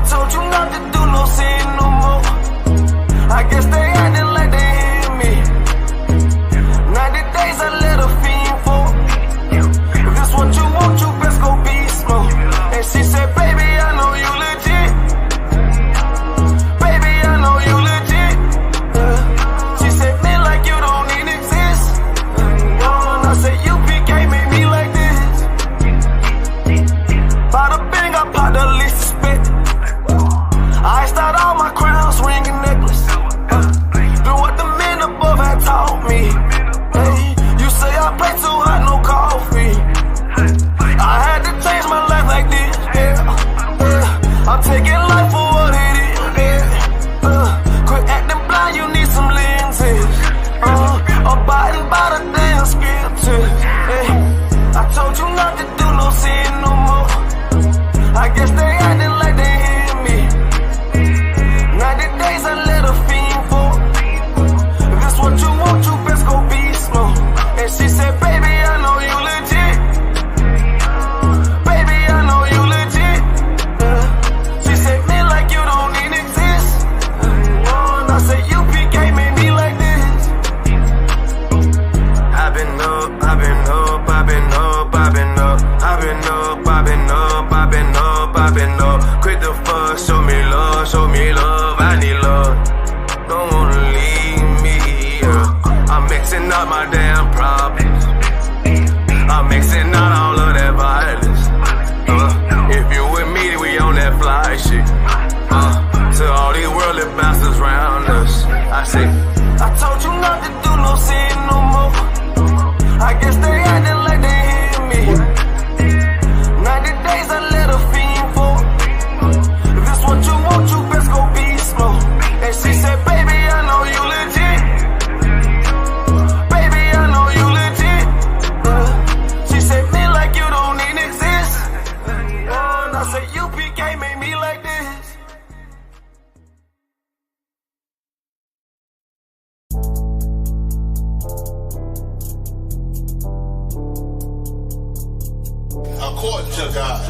told you not to do no sin no more. I guess they acting like they hear me. 90 days I let a fiend for. If this what you want, you best go beast mode. And she said, baby, I know you legit. Baby, I know you legit. She said, man, like you don't even exist. And I said, UPK made me like this. Bada bing, I popped the least suspect. I iced out all my crowns, ring and necklace. Do what the men above had taught me. Hey, you say I play too hot, no coffee. I had to change my life like this, yeah. I'm taking life for what it is, yeah. Quit acting blind, you need some lenses. Abiding by the damn scriptures, hey. I told you not to do no sin no more. I guess they acting like they hear me. 90 days I let a fiend for. If this what you want, you best go beast mode. And she said, baby, I know you legit. Baby, I know you legit. She said, man, like you don't even exist. And I said, UPK made me like this. I've been up, I've been up, I've been up, I've been up. I've been up, I've been up, I've been up, I've been up. Quit the fuss, show me love, I need love. Don't wanna leave me, yeah. I'm mixing up my damn problems. I'm mixing out all of that violence. If you with me, we on that fly shit. To all these worldly bastards round us, I say, I told you not to do no sin no more. I guess they acting like they hear me. 90 days I let a fiend for. If this what you want, you best go beast mode. And she said, baby, I know you legit. Baby, I know you legit. She said, man, like you don't even exist. And I said, UPK made me like this. According to God,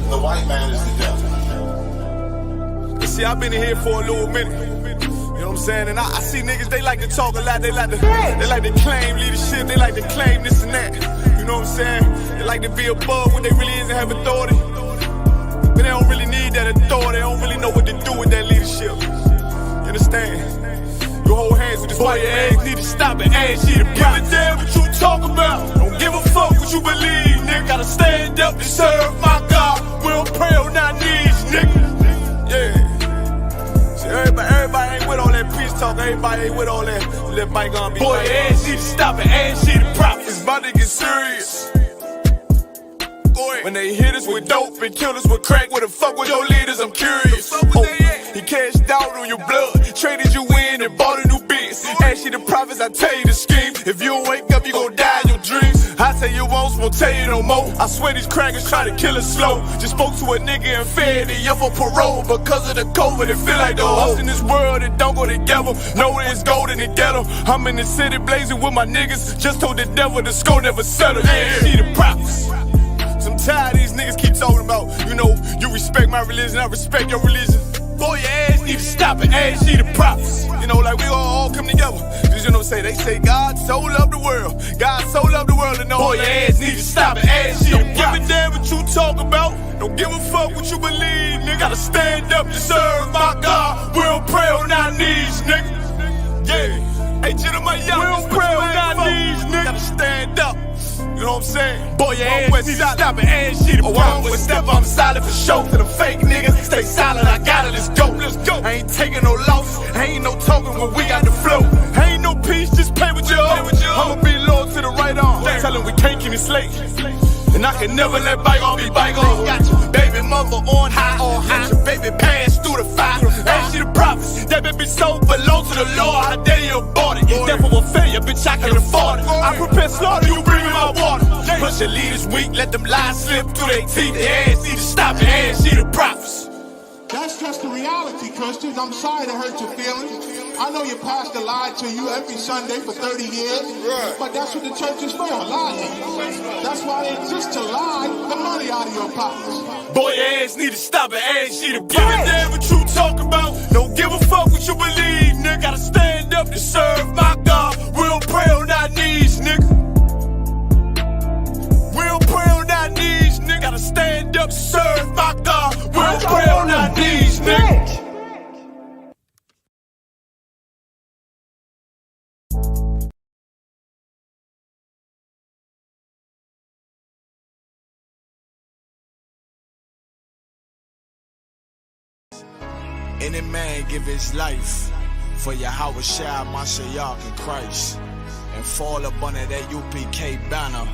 the white man is the devil. You see, I've been in here for a little minute. You know what I'm saying? And I see niggas, they like to talk a lot. They like to claim leadership. They like to claim this and that. You know what I'm saying? They like to be above what they really is and have authority. But they don't really need that authority. They don't really know what to do with that leadership. You understand? You hold hands with this boy, your ass need to stop it. Ass she the give a damn what you talk about. Don't give a fuck what you believe, nigga. Gotta stand up to serve my God. We don't pray on our knees, nigga. Yeah. See, everybody ain't with all that peace talk. Everybody ain't with all that. Let bygone be. Boy, your ass need to stop it. Ass she the prophet. It's about to get serious. When they hit us with dope and kill us with crack, where the fuck with your leaders? I'm curious. He cashed out on your blood, traded you in and bought a new biz. Ask you the prophets, I tell you the scheme. If you don't wake up, you gon' die in your dreams. I tell you once, won't tell you no more. I swear these crackers try to kill us slow. Just spoke to a nigga and fed he up for parole. Because of the COVID, it feel like the host in this world that don't go together. Know it's gold in the ghetto. I'm in the city blazing with my niggas. Just told the devil the score never settled. Yeah, see the prophets. I'm tired of these niggas keep talking about, you know, you respect my religion, I respect your religion. Boy, your ass need to stop it, ass she the prophets. You know, like we all come together. Cause you know what I'm saying, they say God so loved the world. God so loved the world to know. Boy, your ass need to stop it, ass she the prophets. Don't give a damn what you talk about. Don't give a fuck what you believe, nigga. Gotta stand up to serve my God. We don't pray on our knees, nigga. Yeah. Hey, gentlemen, y'all, we don't pray on our knees, nigga. Gotta stand up. You know what I'm saying? Boy, your ass need to stop it, ass shit. Oh, I'm with step, I'm solid for show. To the fake niggas, stay silent, I got it, let's go. I ain't taking no loss, ain't no talking when we got the flow. Ain't no peace, just pay with your own. I'ma be loyal to the right arm. Tell him we can't keep me slave. And I can never let bygone be bygone. Got your baby mother on high, got your baby pass through the fire. Ain't she the prophets? That baby so belong to the Lord. How dare you abort it? Therefore will failure, bitch, I can afford it. I prepare slaughter, you bring me my water. Push your leaders weak, let them lies slip through their teeth. Their ass need to stop it, ass she the prophets. That's just the reality, Christians. I'm sorry to hurt your feelings. I know your pastor lied to you every Sunday for 30 years, but that's what the church is for, lying. That's why they exist, to lie the money out of your pockets. Boy, your ass need to stop it, ass need to give a damn what you talk about. Don't give a fuck what you believe, nigga. Gotta stand up to serve my God. We don't pray on our knees, nigga. We don't pray on our knees, nigga. Gotta stand up to serve my God. We don't pray on our knees, nigga. Any man give his life for Yahweh Shai, Mashiach, and Christ, and fall up under that UPK banner,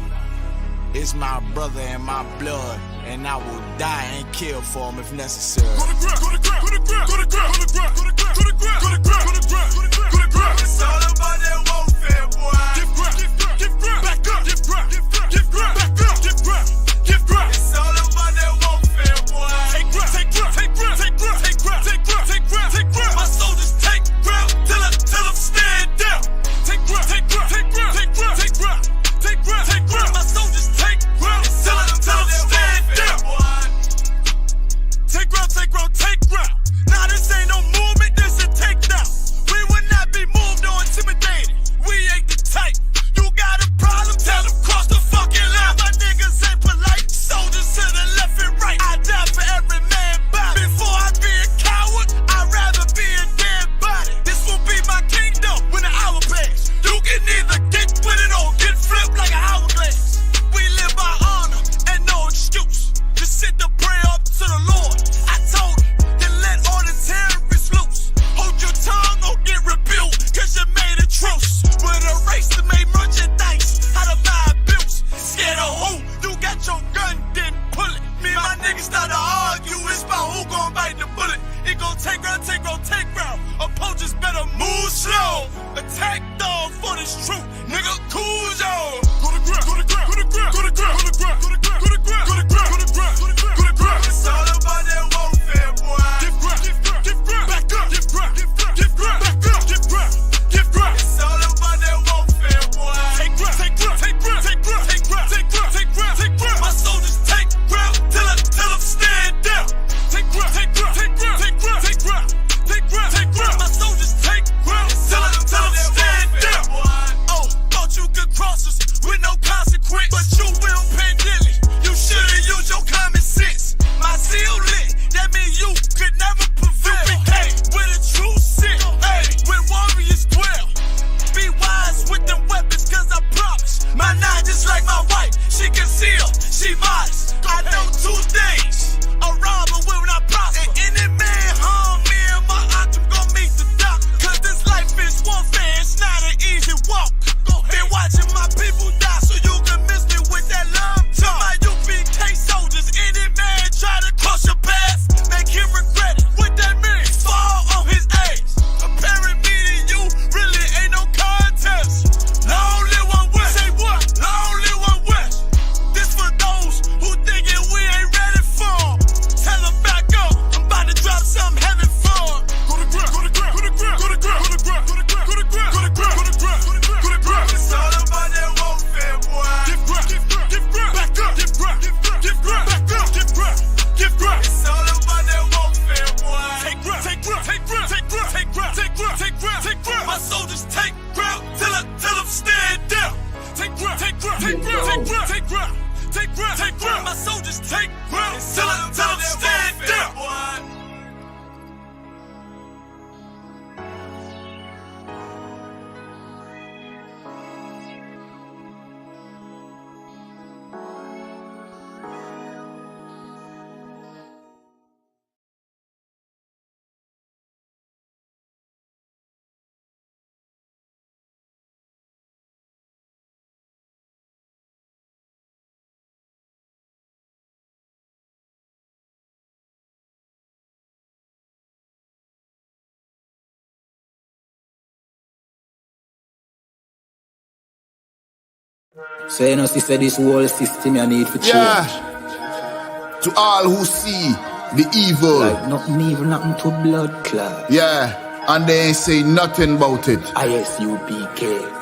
is my brother and my blood, and I will die and kill for him if necessary. Go to ground, go to ground, go to ground, go to ground, go to ground, go to ground, go to ground, go to ground, go to ground, go to ground, go to ground. It's all about that warfare, boy. Give ground, give ground, back up, give ground, give ground, back up, give ground, give ground. It's all about that warfare, boy. Take ground, take ground, take ground, take ground, take ground, take ground, take ground, take ground. My soldiers take ground till them stand down. Take ground, take ground, take ground, take ground, take ground, take ground, take ground. My soldiers take ground till them stand down. Take ground, take ground, take ground. Nah, this ain't no movement, this a takedown. We will not be moved or intimidated. We ain't the type. You got a problem, tell them cross the fucking line. My niggas ain't polite. Soldiers to the left and right. I die for every man body. Before I be a coward, I'd rather be a dead body. This will be my kingdom when the hour pass. You can either get with it or get flipped like an hourglass. We live by honor and no excuse. Just sit the prayer up to the Lord. I told him, then let all the terrorists loose. Hold your tongue or get rebuked, cause you made a truce. With a race to make merchandise, how to buy bills. Scared of who? You got your gun, then pull it. Me and my niggas start to argue, it's about who gon' bite the bullet. It gon' take round, take round, take round. Opponents better move slow. Attack dog for this truth, nigga, cool zone. Go to ground, go to ground, go to ground, go to ground, go to ground, go to ground, go to ground, go to ground, go to ground, go to ground, go to ground. It's all about that warfare, boy. Give ground, give ground, give ground, back up, give ground, give ground, give ground, back up, give ground, give ground. It's all about that warfare, boy. Take ground, take ground, take ground, take ground, take ground, take ground, take ground, take ground. My soldiers take ground till them stand down. Take ground, take ground, take ground, take ground, take ground, take ground, take ground. My soldiers take ground till them stand down. Oh, thought you could cross us with no consequence, but you will pay dearly. You should've used your common sense. My zeal lit, that means you could never prevail. Hey, with a true sit, hey, when warriors dwell. Be wise with them weapons, cause I promise. My nine just like my wife, she concealed, she modest. I know two things, a robber will not prosper. And any man harm me and my octave gon' meet the doctor. Cause this life is warfare, it's not an easy walk. Been watching my people die, so you can miss me with that love talk. My UPK soldiers, any man try to cross your path, make him regret it. What that mean? Fall on his ass. Comparing me to you really ain't no contest. Long live one West. Say what? Long live one West. This for those who thinking we ain't ready for. Tell them back up. I'm about to drop something heavy for. Go to ground, go to ground, go to ground, go to ground, go to ground, go to ground, go to ground, go to ground, go to ground, go to ground. It's all about that warfare, boy. Give ground, give ground, give ground, back up, give ground, give ground, back up, give ground, give ground. It's all about that warfare, boy. Take ground, take ground, take ground, take ground, take ground, take ground, take ground, take ground. My soldiers take ground till them stand down. Take ground, take ground, take ground, take ground, take ground, take ground, take ground. My soldiers take ground till them stand down. So you know, sister, this whole system you need for change. Yeah. To all who see the evil. Like nothing evil, nothing to blood clot. Yeah, and they ain't say nothing about it. ISUPK.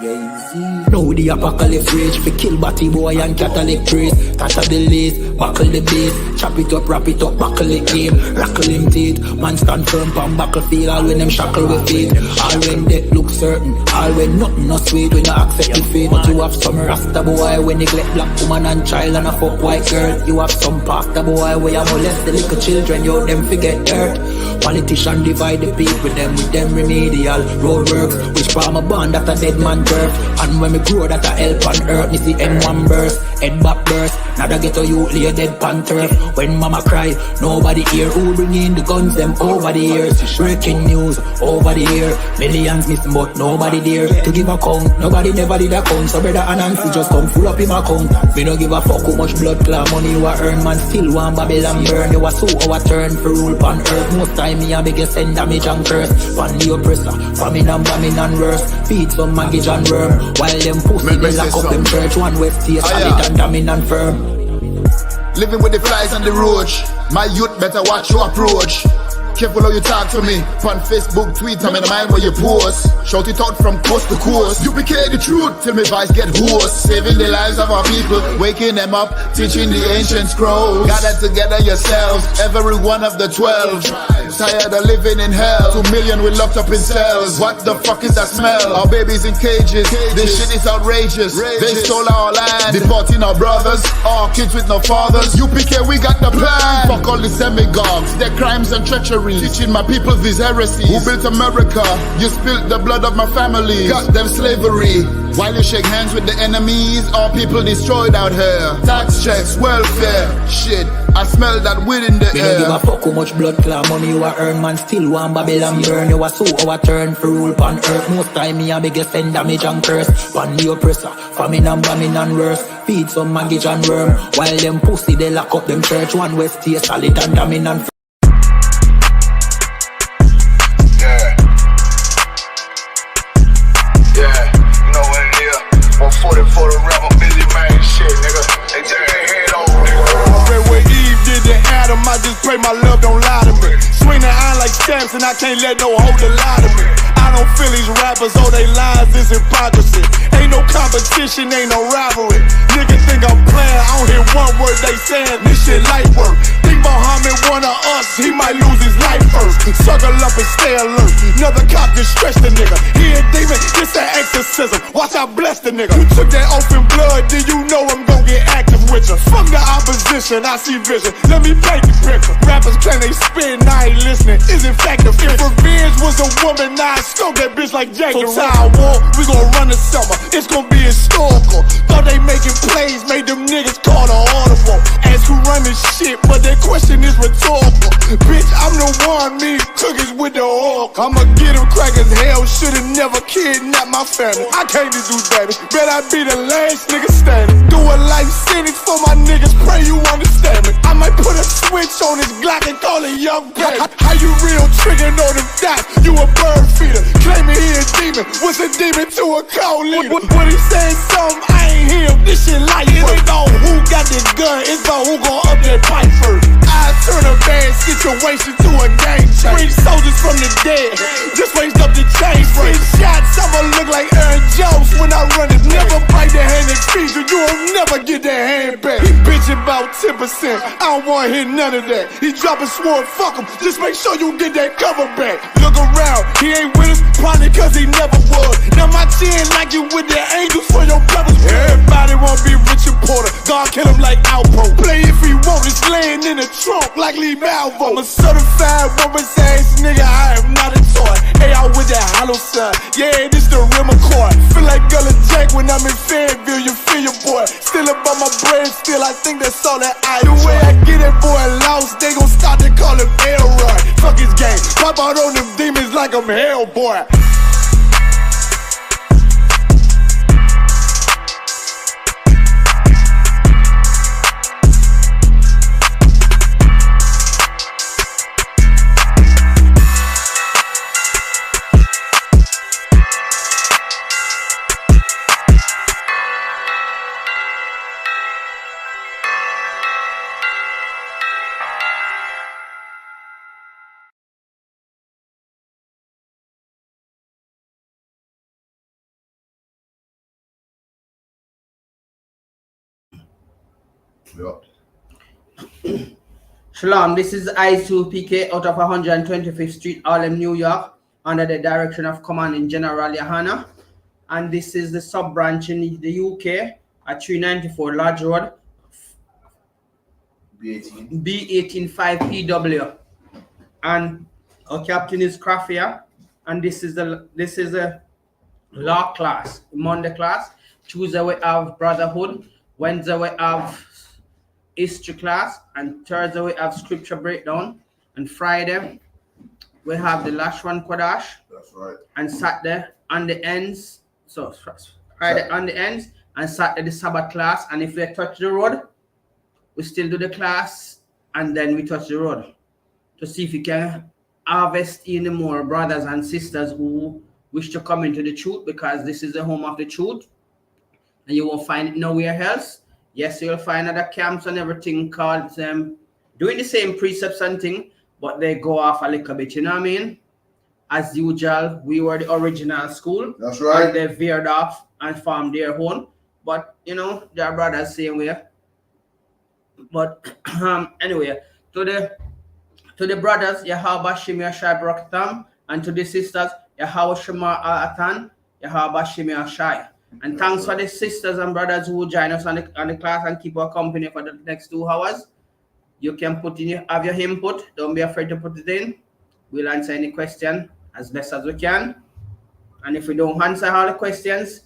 Now the apocalypse rage for kill batty boy and Catholic priest. Tatter the lace, buckle the base, chop it up, wrap it up, buckle the game, rackle him teeth. Man stand firm on battlefield, all when them shackle with faith. All when death look certain, all when nothing no sweet, when you accept the fate. But you have some rasta boy when neglect black woman and child and a fuck white girl. You have some pastor boy where you molest the little children, you them forget dirt. Politician divide the people with them remedial roadworks, which farm a bond that a dead man turf. And when me grow that a help on earth, me see M1 burst, head back burst. Now that get a youth lay dead pan turf. When mama cry, nobody hear. Who bring in the guns them over the years? Breaking news over the year. Millions missing but nobody there to give a count. Nobody never did a count. So brother and Nancy just come full up in my account. Me no give a fuck how much blood clot money you a earn. Man still want Babylon burn. You a so our turn for rule pan earth. Most time me a biggest send damage and curse. Pan the oppressor, famine and worse. Feed some maggot and worm. While them pussy they lock up them church. One west here solid and damning and firm. Living with the flies on the roach. My youth better watch your approach. Careful how you talk to me. On Facebook, tweet, I'm in the mind where you post. Shout it out from coast to coast. You became the truth till my voice get hoarse. Saving the lives of our people, waking them up, teaching the ancient scrolls. Gather together yourselves, every one of the 12. Tired of living in hell. 2 million we locked up in cells. What the fuck is that smell? Our babies in cages. This shit is outrageous. They stole our land, deporting our brothers, our kids with no fathers. UPK, we got the plan. Fuck all the demagogues, their crimes and treachery. Teaching my people these heresies. Who built America? You spilled the blood of my family. Got them slavery. While you shake hands with the enemies, all people destroyed out here. Tax checks, welfare, shit. I smell that weed in the air. Me no give a fuck how much blood clot money you a earn. Man still want Babylon burn. You a so our turn for rule pan earth. Most time me a biggest send damage and curse. Pan the oppressor, famine and worse. Feed some maggot and worm. While them pussy they lock up them church. One west here solid and damning and I just pray my love don't lie to me. Swing the iron like stamps and I can't let no holder lie to me. I don't feel these rappers, all they lies is hypocrisy. Ain't no competition, ain't no rivalry. Niggas think I'm playing, I don't hear one word they saying. This shit light work. Think Muhammad one of us, he might lose his life first. Circle up and stay alert. Another cop just stretch the nigga. He a demon, this an exorcism. Watch I bless the nigga. You took that oath in blood, then you know I'm gon' get active with you. Fuck the opposition, I see vision. Let me paint the picture. Rappers claim they spin, I ain't listening. Is in fact the If revenge was a woman, now I stroke that bitch like Jack the Ripper. So war, we gon' run the summer. It's gon' be historical. Thought they making plays, made them niggas call the audible. Ask who run this shit, but that question is rhetorical. Bitch, I'm the one, me cookies with the oil. I'ma get them crackers, hell, should've never kidnapped my family. I can't do that, bet I be the last nigga standing. Do a life sentence for my niggas, pray you understand me. I might put a switch on this Glock and call it Young Baby. How you real trigger on them dots? You a bird feeder, claiming he a demon. What's a demon to a cold leader? When he saying something, I ain't hear him. This shit like it ain't on who got this gun, it's about who gon' up that pipe first. I turn a bad situation to a game changer. Bring soldiers from the dead, just raised up the chain. Free shots, I'ma look like Aaron Jones when I run it. Never bite the hand and feed you, you'll never get that hand back. He bitchin' about 10%, I don't wanna hear none of that. He dropping sword, fuck him, just make sure you get that cover back. Look around, he ain't with us, probably cause he never was. Now my chin like you with the angels for your brothers. Everybody wanna be Richard Porter, God kill him like Alpo. Play if he want, it's laying in the trunk like Lee Malvo. I'm a certified woman's ass nigga, I am not a toy. Hey, I with that hollow side, yeah, this the real McCoy. Feel like Gullah Jack when I'm in Fayetteville, you feel your boy. Still about my bread, still I think that's all that I do. The way I get that boy lost, they gon' start to call him Elroy. Fuck his game, pop out on them demons like I'm Hellboy. Yeah. Shalom, this is ISUPK out of 125th Street, Harlem, New York, under the direction of Commanding General Yahana. And this is the sub-branch in the UK at 394 Lodge Road, B185PW. And our captain is Crafia, and this is a law class, Monday class. Tuesday we have brotherhood, Wednesday we have history class, and Thursday we have scripture breakdown, and Friday we have the Lashwan Kodash. That's right. And Saturday on the ends, so Friday on the ends, and Saturday the Sabbath class. And if we touch the road, we still do the class, and then we touch the road to see if we can harvest in more brothers and sisters who wish to come into the truth, because this is the home of the truth, and you won't find it nowhere else. Yes, you'll find other camps and everything called them doing the same precepts and thing, but they go off a little bit, you know what I mean? As usual, we were the original school. That's right. And they veered off and formed their own. But, you know, their brothers same way. But anyway, to the brothers, Yahweh Shemi Ashai Brakatam, and to the sisters, Yahweh Shema Atan, Yahweh Shemi Ashai. And thanks for the sisters and brothers who join us on the class and keep our company for the next 2 hours. You can have your input. Don't be afraid to put it in. We'll answer any question as best as we can. And if we don't answer all the questions,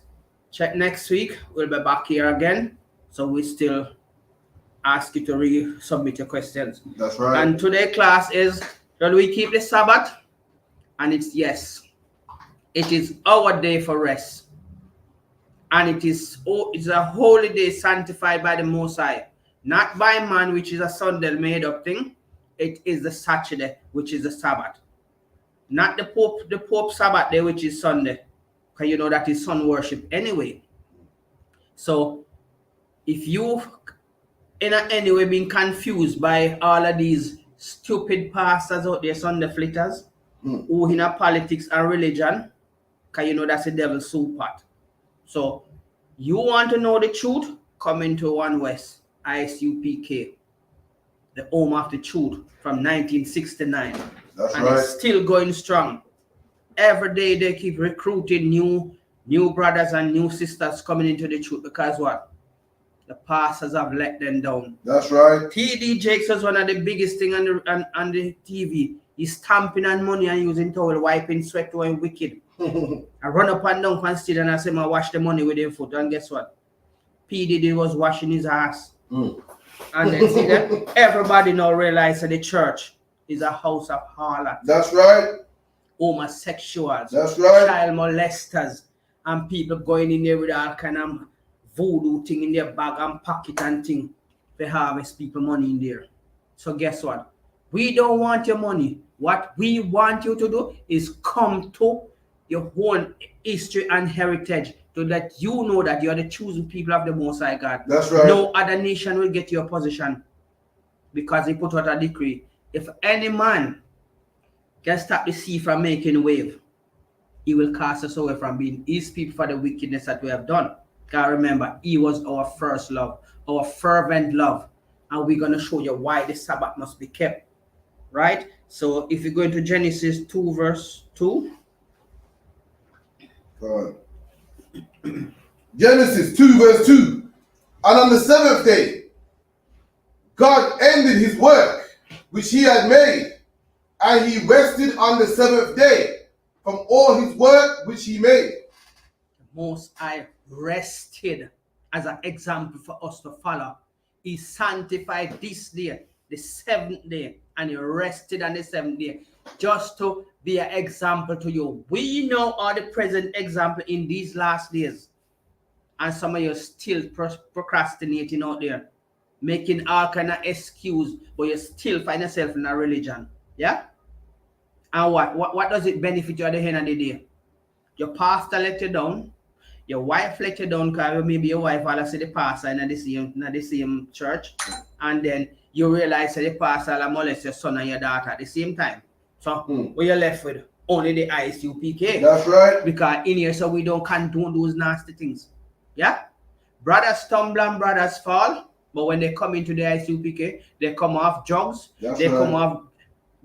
check next week. We'll be back here again. So we still ask you to resubmit your questions. That's right. And today's class is, shall we keep the Sabbath? And it's yes. It is our day for rest. And it's a holy day sanctified by the Most High. Not by man, which is a Sunday made up thing. It is the Saturday, which is the Sabbath. Not the Pope Sabbath day, which is Sunday. Because you know that is sun worship anyway. So if you in any way been confused by all of these stupid pastors out there, Sunday flitters, who in a politics and religion, because you know that's the devil's soup pot. So you want to know the truth? Come into One West, ISUPK, the home of the truth from 1969. That's and right. It's still going strong. Every day they keep recruiting new brothers and new sisters coming into the truth, because what? The pastors have let them down. That's right. TD Jakes was one of the biggest thing on the TV. He's stamping on money and using towel, wiping sweat, going wicked. I run up and down from street and I say, I wash the money with his foot. And guess what? P. Diddy was washing his ass. And then see that everybody now realize that the church is a house of harlots. That's right. Homosexuals. That's right. Child molesters. And people going in there with all kind of voodoo thing in their bag and pocket and thing. They harvest people money in there. So guess what? We don't want your money. What we want you to do is come to your own history and heritage to let you know that you are the chosen people of the Most High God. That's right. No other nation will get your position, because he put out a decree. If any man can stop the sea from making wave, he will cast us away from being his people for the wickedness that we have done. God, remember, he was our first love, our fervent love. And we're going to show you why the Sabbath must be kept. Right? So if you go into Genesis 2 verse 2. Genesis 2 verse 2. And on the 7th day, God ended his work which he had made, and he rested on the 7th day from all his work which he made. Most High rested as an example for us to follow. He sanctified this day, the 7th day, and he rested on the 7th day just to be an example to you. We know are the present example in these last days, and some of you still procrastinating out there, making all kind of excuse, but you still find yourself in a religion. Yeah? And what does it benefit you at the end of the day? Your pastor let you down, your wife let you down, because maybe your wife will see the pastor in the same church, and then you realize that the pastor will molest your son and your daughter at the same time. So what you're left with? Only the ISUPK. That's right. Because in here, so we don't condone those nasty things. Yeah? Brothers stumble and brothers fall. But when they come into the ISUPK, they come off drugs, That's they right. come off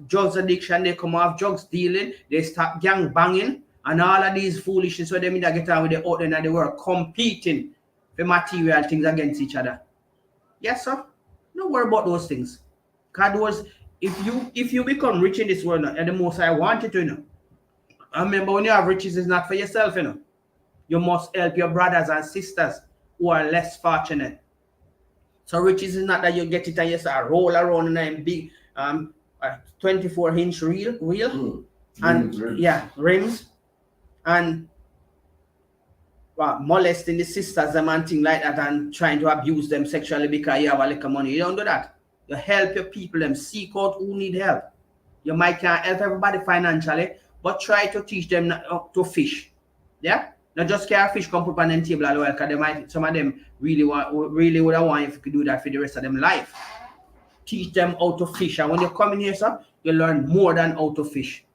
drugs addiction, they come off drugs dealing, they start gang banging, and all of these foolishness where they mean to get on with the out in the world, competing for material things against each other. Yes, sir. Don't worry about those things. God was, if you become rich in this world, and the most I want you to, I remember when you have riches, it's not for yourself, You must help your brothers and sisters who are less fortunate. So riches is not that you get it and you start roll around in a big 24-inch wheel and rims and molesting the sisters them and things like that and trying to abuse them sexually because you have a little money. You don't do that. You help your people, them seek out who need help. You might can't help everybody financially, but try to teach them to fish. Yeah? Not just carry fish come put on the table as well, because they might, some of them really would have want if you could do that for the rest of them life. Teach them how to fish. And when you come in here, sir, you learn more than how to fish.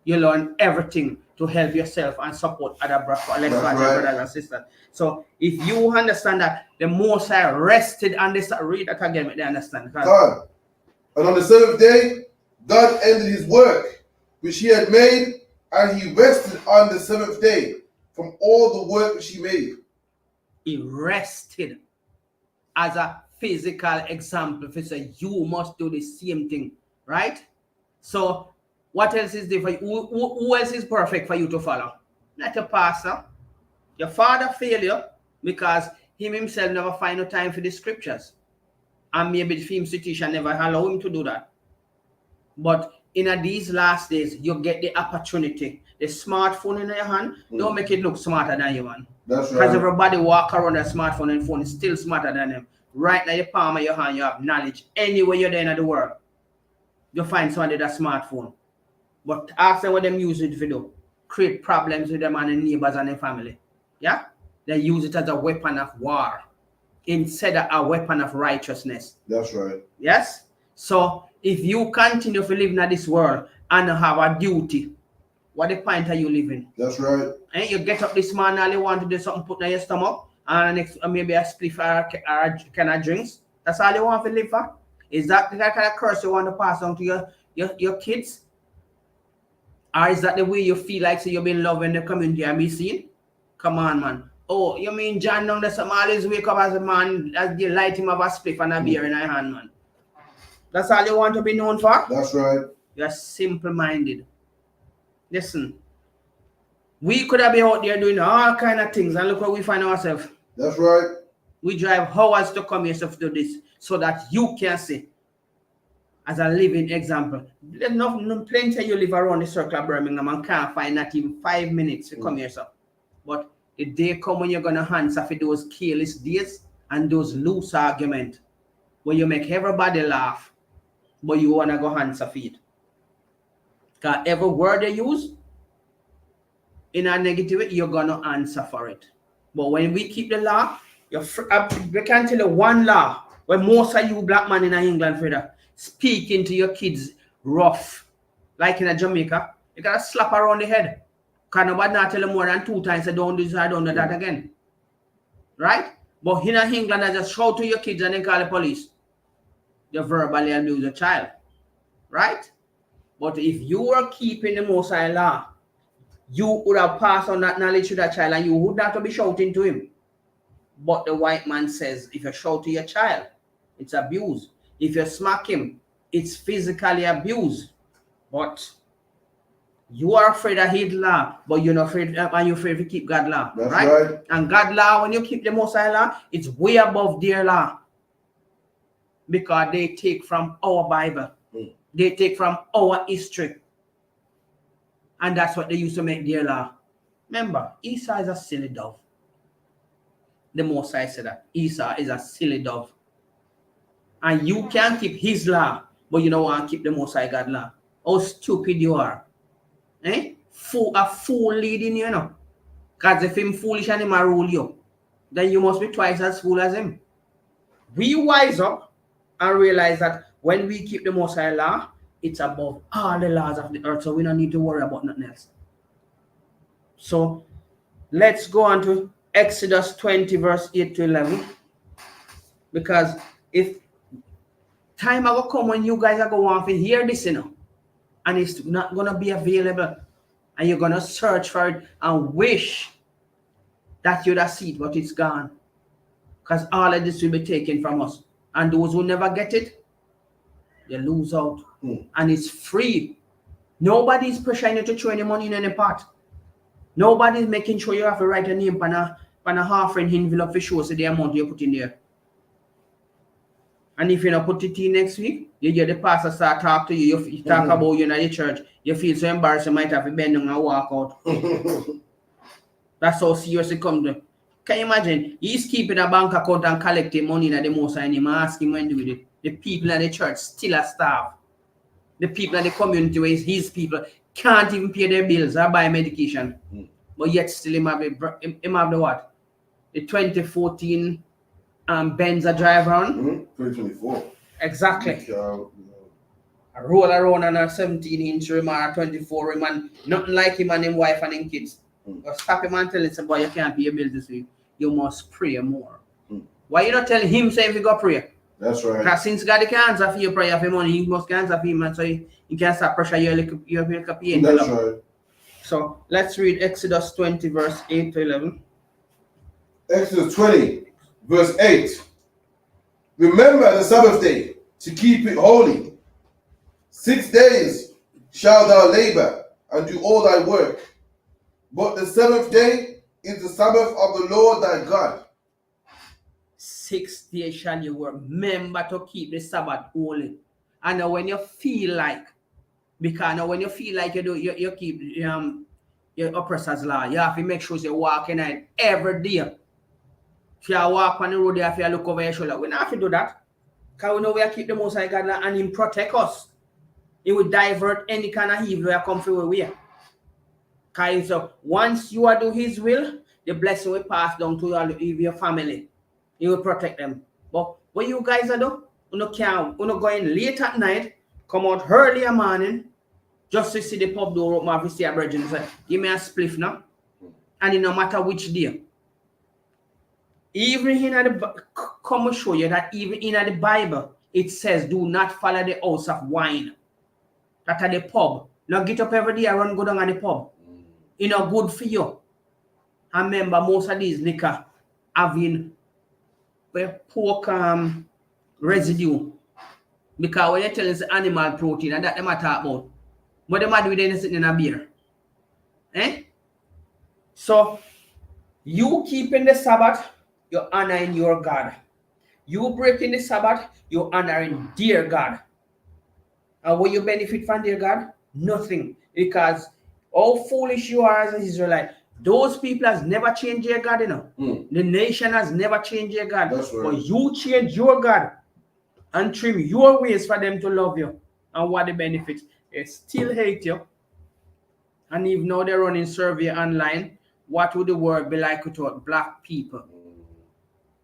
You learn everything to help yourself and support other brothers and sisters. So if you understand that, the Most High rested on this, read that again, they understand. God. And on the seventh day, God ended his work, which he had made, and he rested on the seventh day from all the work which he made. He rested as a physical example. If say you must do the same thing, right? So what else is there for you? Who else is perfect for you to follow? Not your pastor. Your father failed you because him himself never find no time for the scriptures. And maybe the film institution never allow him to do that. But in these last days, you get the opportunity. The smartphone in your hand, don't make it look smarter than you, man. That's right. Because everybody walk around a smartphone and phone is still smarter than them. Right now, your palm of your hand, you have knowledge. Anywhere you're there in the world, you find somebody that smartphone. But ask them what them use it for do. Create problems with them and their neighbors and their family. Yeah? They use it as a weapon of war instead of a weapon of righteousness. That's right. Yes? So if you continue to live in this world and have a duty, what the point are you living? That's right. And you get up this morning and you want to do something, put in your stomach, and next, maybe a spliff or a can of drinks. That's all you want to live for? Is that the kind of curse you want to pass on to your kids? Or is that the way you feel like so you've been loved in the community and be seen? Come on, man. Oh, you mean John down there some always wake up as a man as you light him up a spliff and a beer in your hand, man. That's all you want to be known for? That's right. You're simple-minded. Listen, we could have been out there doing all kind of things, and look where we find ourselves. That's right. We drive hours to come here to do this so that you can see as a living example. There's plenty of you live around the circle of Birmingham and can't find not even 5 minutes to come here, sir. But the day come when you're going to answer for those careless days and those loose arguments where you make everybody laugh, but you want to go answer for it. Because every word they use in a negative way, you're going to answer for it. But when we keep the law, we can tell you one law where most of you black men in England, Freda, speaking to your kids rough, like in Jamaica, you got to slap around the head. Because nobody not tell you more than 2 times, say don't do this, I don't do that again. Right? But in England, I just shout to your kids and then call the police. You verbally abuse a child. Right? But if you were keeping the Most High law, you would have passed on that knowledge to that child and you would not be shouting to him. But the white man says, if you shout to your child, it's abuse. If you smack him, it's physically abuse. But you are afraid of his law, but you're not afraid, and you're afraid to keep God's law. That's right. And God's law, when you keep the Most High law, it's way above their law. Because they take from our Bible. They take from our history. And that's what they used to make their law. Remember, Esau is a silly dove. The Most High said that. Esau is a silly dove. And you can't keep his law, but you don't want to keep the Most High God law. How stupid you are. Eh? A fool leading you, know. Because if him foolish and him rule you, then you must be twice as fool as him. We wise up and realize that when we keep the Most High law, it's above all the laws of the earth, so we don't need to worry about nothing else. So let's go on to Exodus 20, verse 8 to 11. Because if time will come when you guys are going to hear this, you know, and it's not going to be available, and you're going to search for it and wish that you'd have seen it, but it's gone. Because all of this will be taken from us. And those who never get it, they lose out. And it's free. Nobody's pressuring you to throw any money in any pot. Nobody's making sure you have to write a name on a half-friend envelope for sure, so the amount you put in there. And if you don't put it in next week, you hear the pastor start talk to you, you talk about you in the church, you feel so embarrassed, you might have to bend down and walk out. That's how serious it comes to. Can you imagine? He's keeping a bank account and collecting money in the most and him ask him when do it. The people in the church still are starved. The people in the community where his people can't even pay their bills or buy medication. But yet still him have the what? The 2014 Benz a drive around? 2024. Exactly. I roll around on a 17-inch rim or a 24 rim and nothing like him and his wife and his kids. But stop him and tell him, boy, you can't pay your bills this week. You must pray more. Why you not tell him, say, if you go pray? That's right. Because since God can answer for your prayer for money, he must answer for him, and so he can start pressure your pay. That's right. So let's read Exodus 20, verse 8 to 11. Exodus 20, verse 8. Remember the Sabbath day to keep it holy. 6 days shalt thou labor and do all thy work. But the seventh day is the Sabbath of the Lord thy God. 6 days shall you work. Remember to keep the Sabbath holy. And now when you feel like, because now when you feel like you keep your oppressor's law, you have to make sure you're walking out every day. If you walk on the road, you have to look over your shoulder. We don't have to do that. Because we know we keep the Most High God and Him protect us. He will divert any kind of evil that come through where we are. Because so once you are do His will, the blessing will pass down to your family. He will protect them. But what you guys are doing, you don't go in late at night, come out early in the morning, just to see the pub door open up, see a brethren and say, give me a spliff now. And it no matter which day. Even in the come show you that even in the Bible, it says, do not follow the house of wine. That at the pub. Now get up every day and run go down at the pub. It's not good for you. And remember, most of these liquor having pork residue. Because when you tell us animal protein, and that they might talk about. But they might do anything in a beer. So, you keeping the Sabbath, you're honoring your God. You breaking the Sabbath, you're honoring dear God. And what you benefit from dear God? Nothing. Because how foolish you are as an Israelite. Those people has never changed their God, you know. The nation has never changed their God. That's right. But you change your God and trim your ways for them to love you. And what the benefits? They still hate you. And even now they're running survey online, what would the world be like without black people?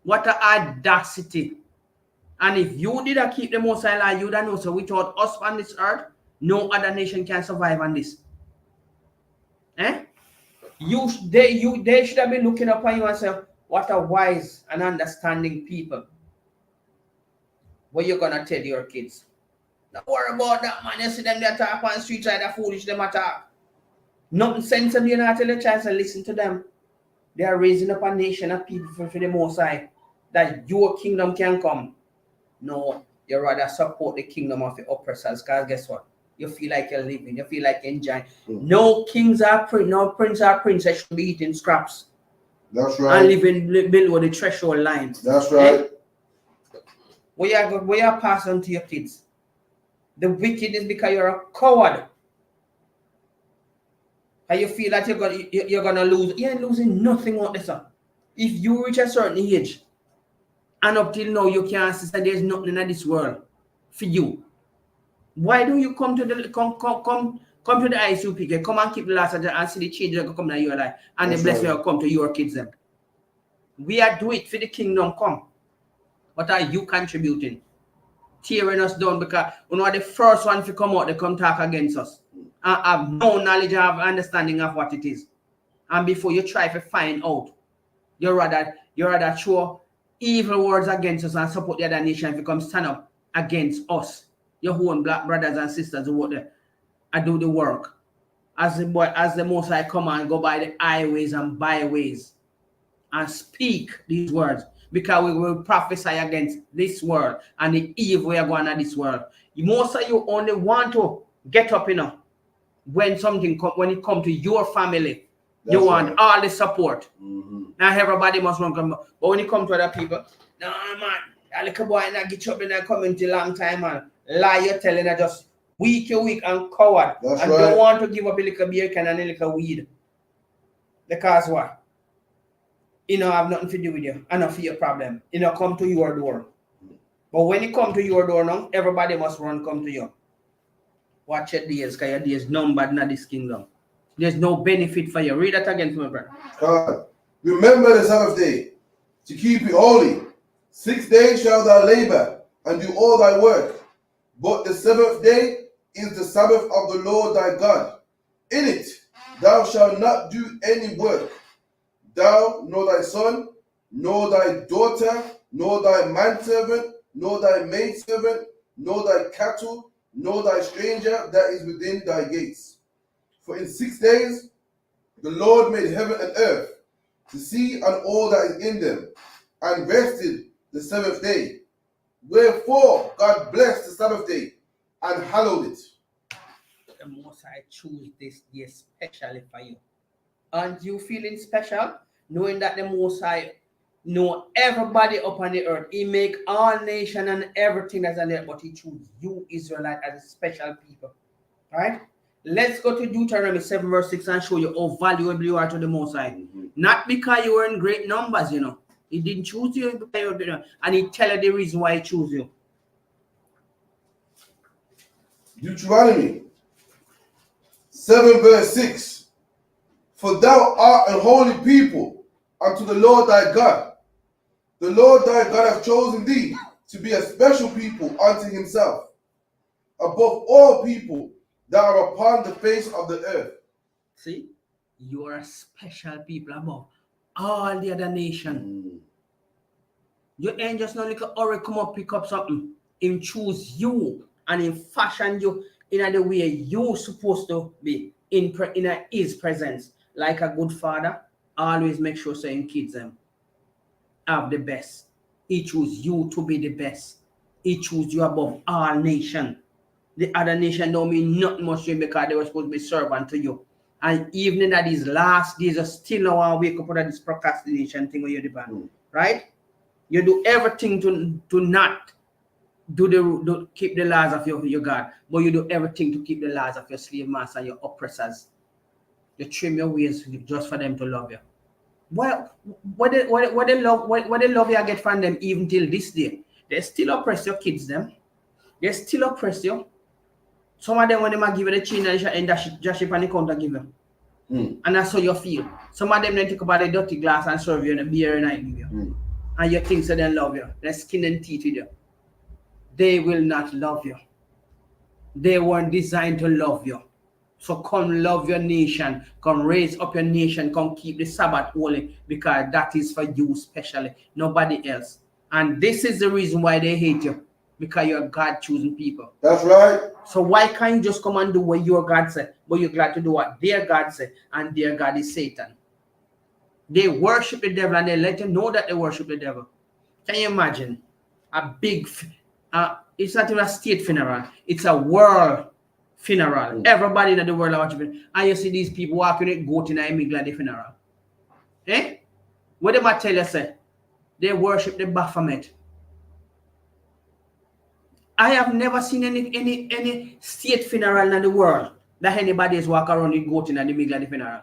What an audacity. And if you didn't keep the Most High law, you don't know. So without us on this earth, no other nation can survive on this. They should have been looking upon you and say, what a wise and understanding people. What you gonna tell your kids? Don't worry about that, man. You see them they talk on the street side, they're foolish, them attack. Nothing sensible, you not tell your child and listen to them. They are raising up a nation of people for the Most High, that your kingdom can come. No, you rather support the kingdom of the oppressors, because guess what? You feel like you're living, you feel like you're enjoying. No kings are no prince or princess should be eating scraps. That's right. And living below the threshold lines. That's right. What you are passing on to your kids? The wickedness because you're a coward. And you feel that you're gonna lose. You ain't losing nothing on this. If you reach a certain age, and up till now you can't see that there's nothing in this world for you. Why do you come to the come to the ISUPK, come and keep the last and see the change that come in your life, and the blessing will come to your kids then? We are doing it for the kingdom come. What are you contributing? Tearing us down because we are the first one to come out, they come talk against us. And have no knowledge, have understanding of what it is. And before you try to find out, you rather throw evil words against us and support the other nation if you come stand up against us, your own black brothers and sisters who work there and do the work. As the Most High come and go by the highways and byways and speak these words, because we will prophesy against this world and the evil we are going at this world. Most of you only want to get up, when when it comes to your family. That's you want all the support. Now everybody must want to come. But when it comes to other people, no man, a little boy not get up in a community long time, man. Lie you're telling her just weak and coward. That's and right. Don't want to give up a little beer can and a little weed. Because what? Have nothing to do with you. Enough for your problem. Come to your door. But when it come to your door now, everybody must run come to you. Watch your days, because your days numbered in this kingdom. There's no benefit for you. Read that again for me, brother. God, remember the Sabbath day to keep it holy. 6 days shall thou labor and do all thy work. But the seventh day is the Sabbath of the Lord thy God. In it thou shalt not do any work, thou, nor thy son, nor thy daughter, nor thy manservant, nor thy maidservant, nor thy cattle, nor thy stranger that is within thy gates. For in 6 days the Lord made heaven and earth, the sea and all that is in them, and rested the seventh day. Wherefore God blessed the Sabbath day and hallowed it. The Most High choose this day especially for you. Aren't you feeling special? Knowing that the Most High know everybody upon the earth. He make all nation and everything that's on there, but he choose you, Israelite, as a special people. Right? Let's go to Deuteronomy 7 verse 6 and show you how valuable you are to the Most High. Not because you were in great numbers, He didn't choose you, and he tell you the reason why he chose you. Deuteronomy 7 verse 6. For thou art an holy people unto the Lord thy God. The Lord thy God hath chosen thee to be a special people unto himself, above all people that are upon the face of the earth. See, you are a special people above all the other nation. You ain't just no little hurry come up pick up something. Him choose you and him fashion you in the way you supposed to be in his presence. Like a good father, always make sure saying kids them have the best. He choose you to be the best. He choose you above all nation. The other nation don't mean nothing much to him because they were supposed to be servant to you. And even in these last days, you still don't want to wake up out of this procrastination thing where you're dependent. Right? You do everything to not keep the laws of your God, but you do everything to keep the laws of your slave master and your oppressors. You trim your ways just for them to love you. What the love you get from them even till this day? They still oppress your kids, them. They still oppress you. Some of them, when they might give you the chain and dash it on the counter, give you. And that's how you feel. Some of them, they take about the dirty glass and serve you in a beer and I give you. And you think so they love you. They're skin and teeth with you. They will not love you. They weren't designed to love you. So come love your nation. Come raise up your nation. Come keep the Sabbath holy, because that is for you specially. Nobody else. And this is the reason why they hate you. Because you're God-choosing people. That's right. So why can't you just come and do what your God said, but you're glad to do what their God said, and their God is Satan? They worship the devil and they let you know that they worship the devil. Can you imagine a big, it's not even a state funeral, it's a world funeral. Everybody in the world are watching, and you see these people walking with goat in a Migladi funeral. Eh? What did I tell you, say? They worship the Baphomet. I have never seen any state funeral in the world that anybody is walking around with goat in the middle of the funeral.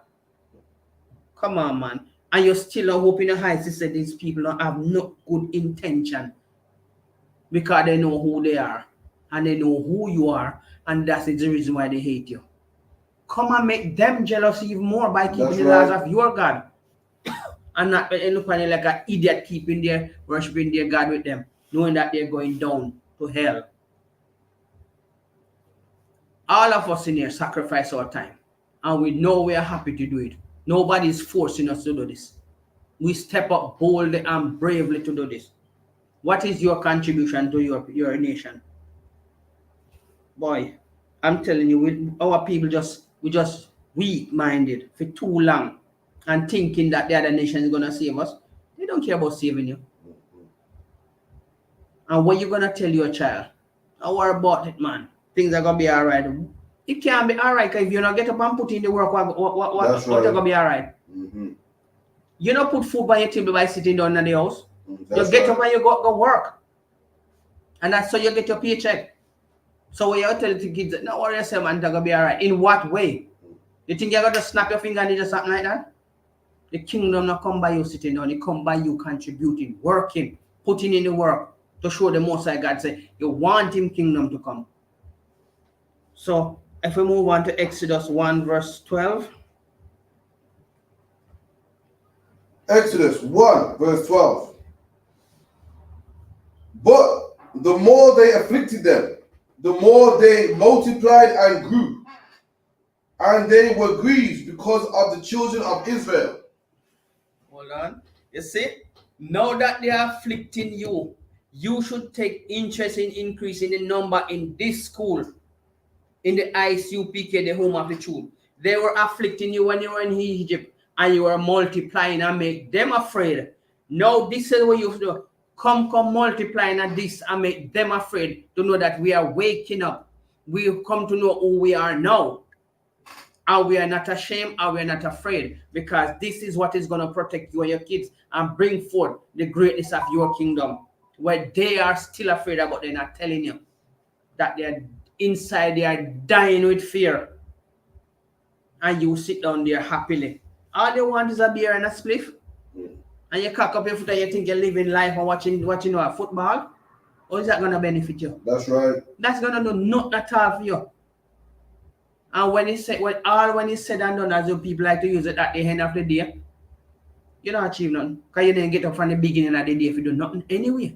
Come on, man. And you're still hoping your heart to say these people don't have no good intention, because they know who they are and they know who you are, and that's the reason why they hate you. Come and make them jealous even more by keeping the laws of your God and not looking like an idiot keeping their worshiping their God with them, knowing that they're going down to hell. All of us in here sacrifice our time, and we know we are happy to do it. Nobody is forcing us to do this. we step up boldly and bravely to do this. What is your contribution to your nation? Boy, I'm telling you, our people we just weak-minded for too long and thinking that the other nation is gonna save us. They don't care about saving you. And what you gonna tell your child? Don't worry about it, man. Things are gonna be alright. It can't be alright if you not get up and put in the work. What's gonna be alright? Mm-hmm. You don't put food by your table by sitting down in the house. That's You get right. up and you go work. And that's how you get your paycheck. So when you tell the kids, no worry yourself, man, it's gonna be alright. In what way? You think you're gonna snap your finger and do something like that? The kingdom not come by you sitting down, it come by you contributing, working, putting in the work to show the Most High God say you want Him kingdom to come. So if we move on to Exodus 1 verse 12. Exodus 1 verse 12. But the more they afflicted them, the more they multiplied and grew, and they were grieved because of the children of Israel. Hold on. You see, now that they are afflicting you, you should take interest in increasing the number in this school, in the ISUPK, the home of the truth. They were afflicting you when you were in Egypt, and you were multiplying and make them afraid. Now this is what you do. Come multiplying at this and make them afraid to know that we are waking up. We come to know who we are now. And we are not ashamed and we are not afraid, because this is what is going to protect you and your kids and bring forth the greatness of your kingdom. Where they are still afraid about, they're not telling you that they're inside, they are dying with fear. And you sit down there happily. All they want is a beer and a spliff. And you cock up your foot and you think you're living life and watching football. Or is that going to benefit you? That's right. That's going to do nothing at all for you. And when it's said and done, as you people like to use it at the end of the day, you don't achieve nothing. Because you didn't get up from the beginning of the day if you do nothing anyway.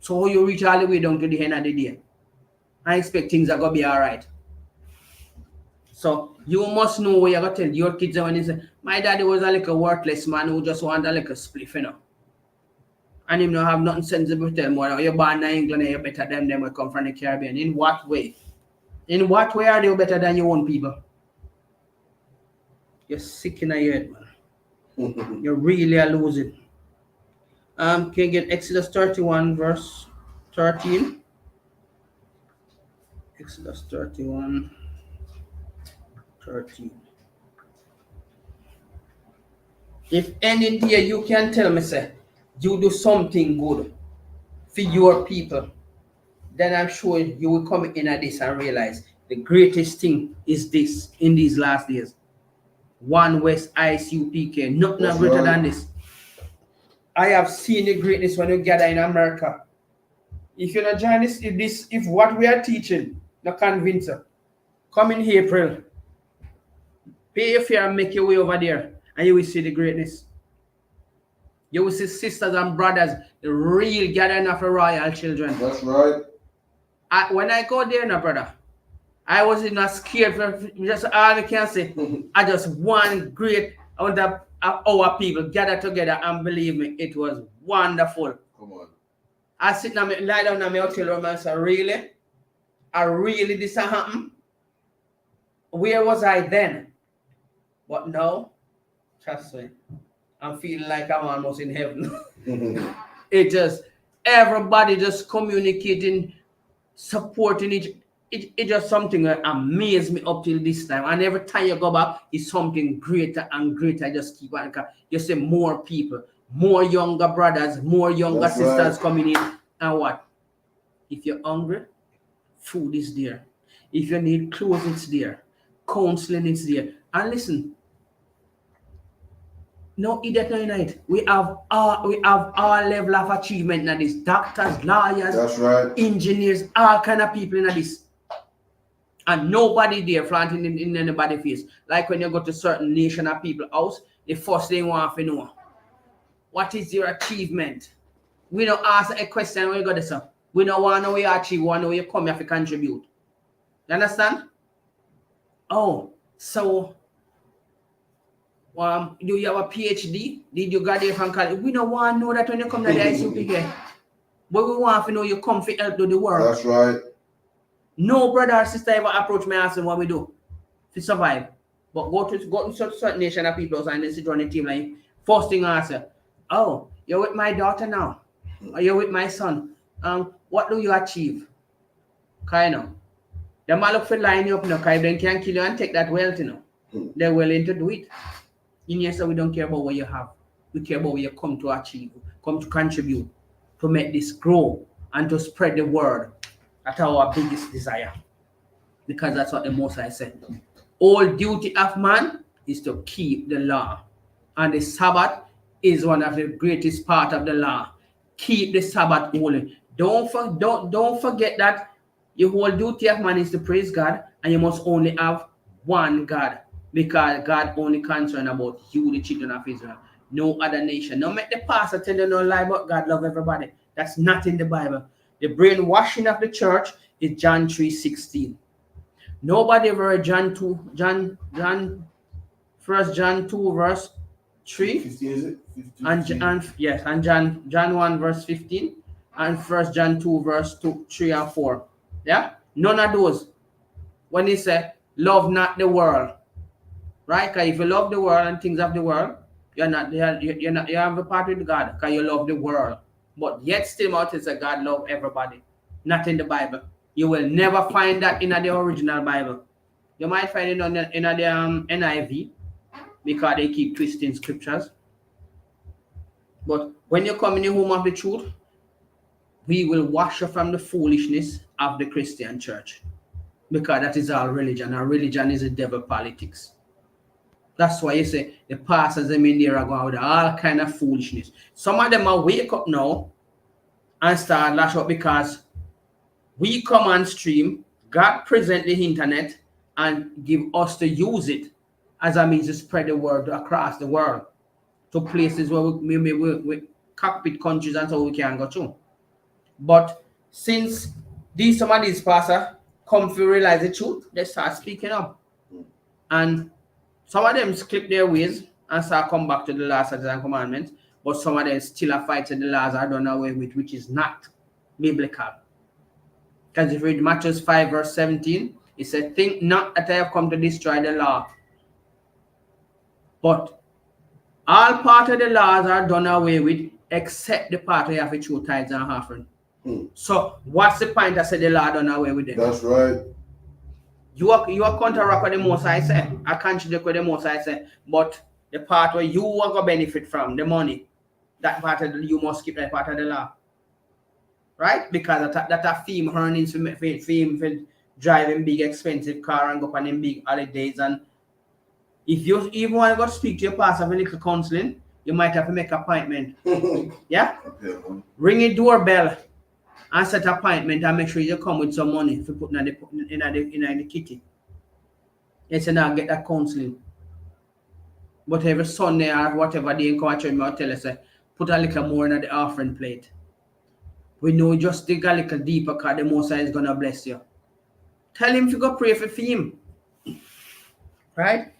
So you reach all the way down to the end of the day. I expect things are going to be all right. So you must know what you're going to tell your kids when they say, my daddy was a little worthless man who just wanted a little spliff, you know. And him don't have nothing sensible to tell more. You're born in England and you're better than them who come from the Caribbean. In what way? In what way are they better than your own people? You're sick in the head, man. You really are losing. Can you get Exodus 31 verse 13? Exodus 31 13. If any day you can tell me, say, you do something good for your people, then I'm sure you will come in at this and realize the greatest thing is this in these last days. One West ISUPK, nothing greater than this. I have seen the greatness when you gather in America. If you're not join this, if what we are teaching not convince you, come in April, pay your fare and make your way over there, and you will see the greatness. You will see sisters and brothers, the real gathering of the royal children. That's right. When I go there now, brother, I was not scared for just all I can say. I just one great our people gather together, and believe me, it was wonderful. Come on. I sit down, lie down in my hotel room and say, really? This happened? Where was I then? But now, trust me, I'm feeling like I'm almost in heaven. It just, everybody just communicating, supporting each. It's just something that amazed me up till this time. And every time you go back, it's something greater and greater. I just keep on. You see more people, more younger brothers, more younger sisters coming in. And what? If you're hungry, food is there. If you need clothes, it's there. Counseling is there. And listen, no idiot, no night. We have all level of achievement in this. Doctors, lawyers, that's right, engineers, all kind of people in this. And nobody there flaunting in anybody's face. Like when you go to certain nation of people house, the first thing you want to know, what is your achievement? We don't ask a question when you go to this. We don't want to know what you achieve, we want to know where you come here to contribute. You understand? Oh, so Do you have a PhD? Did you graduate from college? We don't want to know that when you come to the ISUPK. But we want to know you come to help do the work. That's right. No brother or sister ever approach me asking what we do to survive. But go to certain nation of people and they sit on the team like first thing I answer, oh, you're with my daughter now. Or you're with my son. What do you achieve? Kind of. They might look for line you up now, because they can kill you and take that wealth, you know. They're willing to do it. In here, so we don't care about what you have. We care about what you come to achieve, come to contribute, to make this grow and to spread the word. That's our biggest desire. Because that's what the Most High said. All duty of man is to keep the law. And the Sabbath is one of the greatest part of the law. Keep the Sabbath holy. Don't forget that your whole duty of man is to praise God, and you must only have one God. Because God only concerned about you, the children of Israel. No other nation. Don't make the pastor tell you no lie about God love everybody. That's not in the Bible. The brainwashing of the church is John 3:16. Nobody ever read John 2, First John 2 verse 3. 15, is it? 15, And John 1 verse 15 and First John 2 verse 2, 3 and 4. Yeah? None of those. When he said, love not the world. Right? Because if you love the world and things of the world, you have a part with God because you love the world. But yet still out is that God love everybody. Not in the Bible. You will never find that in the original Bible. You might find it in the NIV because they keep twisting scriptures. But when you come in the home of the truth, we will wash you from the foolishness of the Christian church. Because that is our religion. Our religion is the devil politics. That's why you say the pastors them in there are going with all kind of foolishness. Some of them are wake up now and start lash up because we come on stream, God present the internet and give us to use it as a means to spread the word across the world to places where we cockpit countries and so we can go to. But since some of these pastors come to realize the truth, they start speaking up. And some of them clip their ways and start come back to the laws and commandments, but some of them still are fighting the laws are done away with, which is not biblical. Because if you read Matthew 5 verse 17, it said, think not that I have come to destroy the law, but all part of the laws are done away with, except the part where you have to show tithes and offering. So what's the point I said the law done away with them? That's right. You are counteract what the Most High said. I contradict what the Most High said. But the part where you are going to benefit from, the money, that part of you must keep that part of the law. Right? Because that a theme earnings for driving big expensive car and go on them big holidays. And if you even want to go speak to your pastor for a little counseling, you might have to make an appointment. Yeah? Ring a doorbell and set an appointment and make sure you come with some money for putting in the kitty. Yes, and I'll get that counseling. But every Sunday or whatever day in come and I'll tell us, put a little more in the offering plate. We know just dig a little deeper because the Most High is going to bless you. Tell him to go pray for him. Right?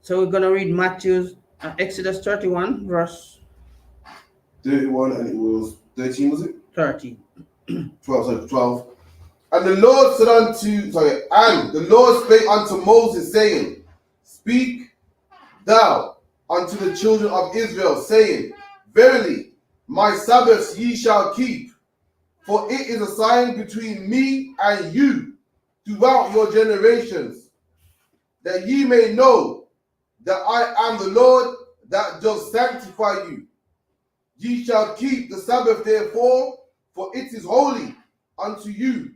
So we're going to read Exodus 31 verse 31 and it was 13, was it? 13. 12. And the Lord spake unto Moses, saying, speak thou unto the children of Israel, saying, verily, my Sabbaths ye shall keep, for it is a sign between me and you throughout your generations, that ye may know that I am the Lord that does sanctify you. Ye shall keep the Sabbath therefore, for it is holy unto you.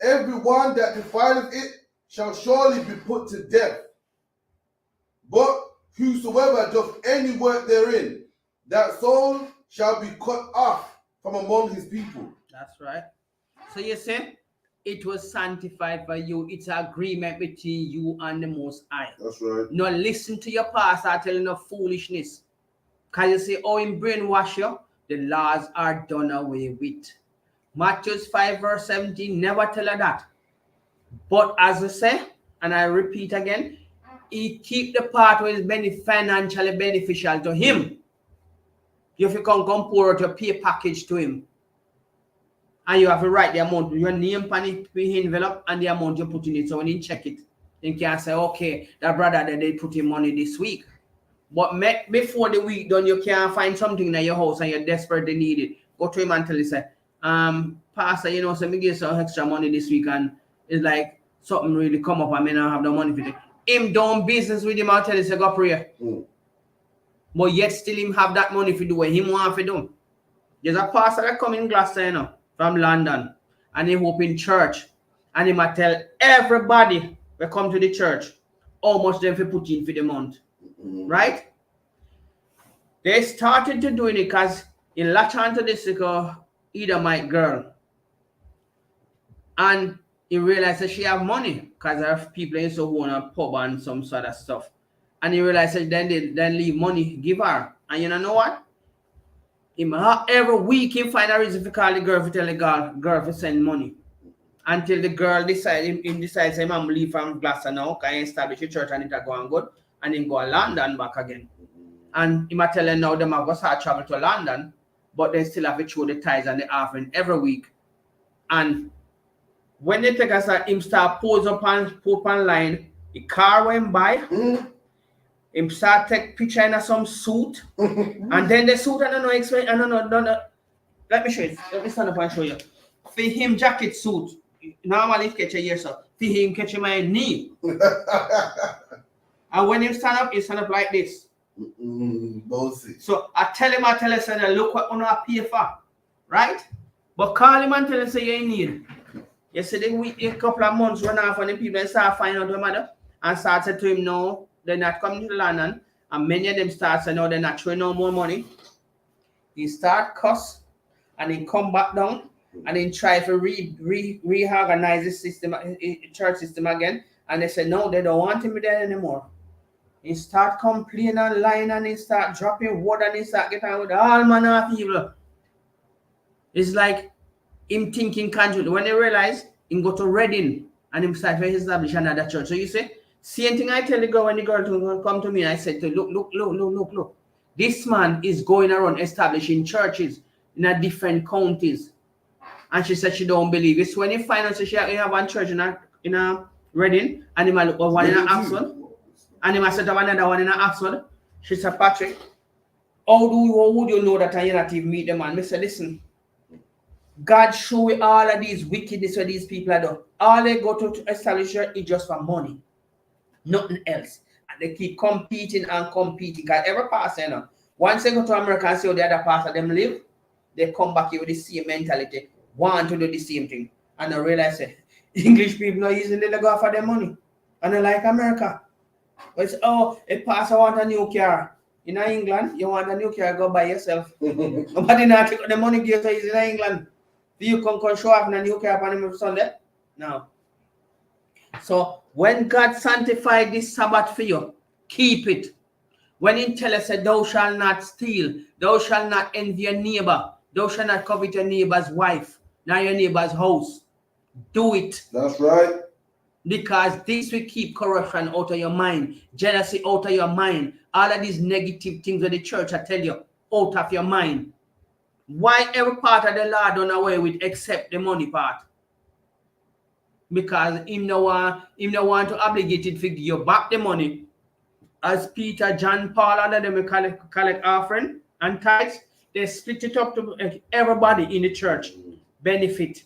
Every one that defileth it shall surely be put to death. But whosoever doth any work therein, that soul shall be cut off from among his people. That's right. So you say it was sanctified for you. It's an agreement between you and the Most High. That's right. No, listen to your pastor telling no foolishness. Because you say, oh, in brainwash you, the laws are done away with. Matthew 5 verse 17, never tell her that. But as I say, and I repeat again, he keep the part where it's financially beneficial to him. You have to come pour out your pay package to him. And you have to write the amount, your name on the envelope and the amount you put in it. So when you check it, you can say, okay, that brother that they put in money this week. But before the week done, you can't find something in your house and you're desperately need it. Go to him and tell him, say, Pastor, you know, so me give some extra money this week and it's like something really come up and me not have the money for it. Him doing business with him, I'll tell him, say, go pray. But yet still him have that money for do what him want to do. There's a pastor that come in Gloucester, you know, from London, and he open church, and he might tell everybody that come to the church how much they have to put in for the month. Right? They started to doing it because he latched onto this either my girl, and he realized that she have money because of people in so own a pub and some sort of stuff. And he realized that then they leave money, give her. And you know what? Every week he find a reason to call the girl to tell the girl to send money. Until the girl decides, hey, I'm leave from Gloucester now, can I establish a church and it go on good, and then go to London back again. And he might tell her now they might go start travel to London, but they still have to show the tithes and the offering every week. And when they take us him start pose up and put online, the car went by. Him start take picture in some suit, and then the suit, I don't know. Let me show you. Let me stand up and show you. For him, jacket suit. Normally, if catch a year, so for him, catch my knee. And when him stand up like this. So I tell him, say, look what I pay for, right? But call him and tell him, say, you need. Yesterday, a couple of months run off, and the people start finding out the matter and start to him, no, they're not coming to London, and many of them start saying, no, they're not showing no more money. He start cuss, and he come back down, and then try to reorganize the system, church system again, and they say, no, they don't want him there anymore. He start complaining online, and he start dropping word, and he start getting with all manner of evil. It's like him thinking country. When he realize, he go to Reading, and him start to establish another church. So you say, same thing I tell the girl when the girl to come to me, I said to look. This man is going around establishing churches in a different counties. And she said she don't believe it. So when you find out she have one church in a Reading, and he might look one in Oxford, and he might set up another one in Oxford. She said, Patrick, how would you know that I not even meet the man? I said, listen, God show you all of these wickedness where these people are done. All they go to establish church is just for money. Nothing else. And they keep competing. Because every pastor, you know, once they go to America and see how the other pastor them live, they come back here with the same mentality, want to do the same thing. And they realize that English people not using they go for their money. And they like America. But it's, oh, a pastor want a new car. In England, you want a new car, go buy yourself. Nobody not take the money give is in England. Do you come show off in a new car on him Sunday? No. So when God sanctified this Sabbath for you, keep it. When he tell us that thou shalt not steal, thou shalt not envy your neighbor, thou shalt not covet your neighbor's wife, nor your neighbor's house. Do it. That's right. Because this will keep corruption out of your mind, jealousy out of your mind, all of these negative things that the church I tell you out of your mind. Why every part of the law done away with except the money part? Because him no want to obligate it to give you back the money. As Peter, John, Paul, and them collect offering and tithes, they split it up to everybody in the church benefit.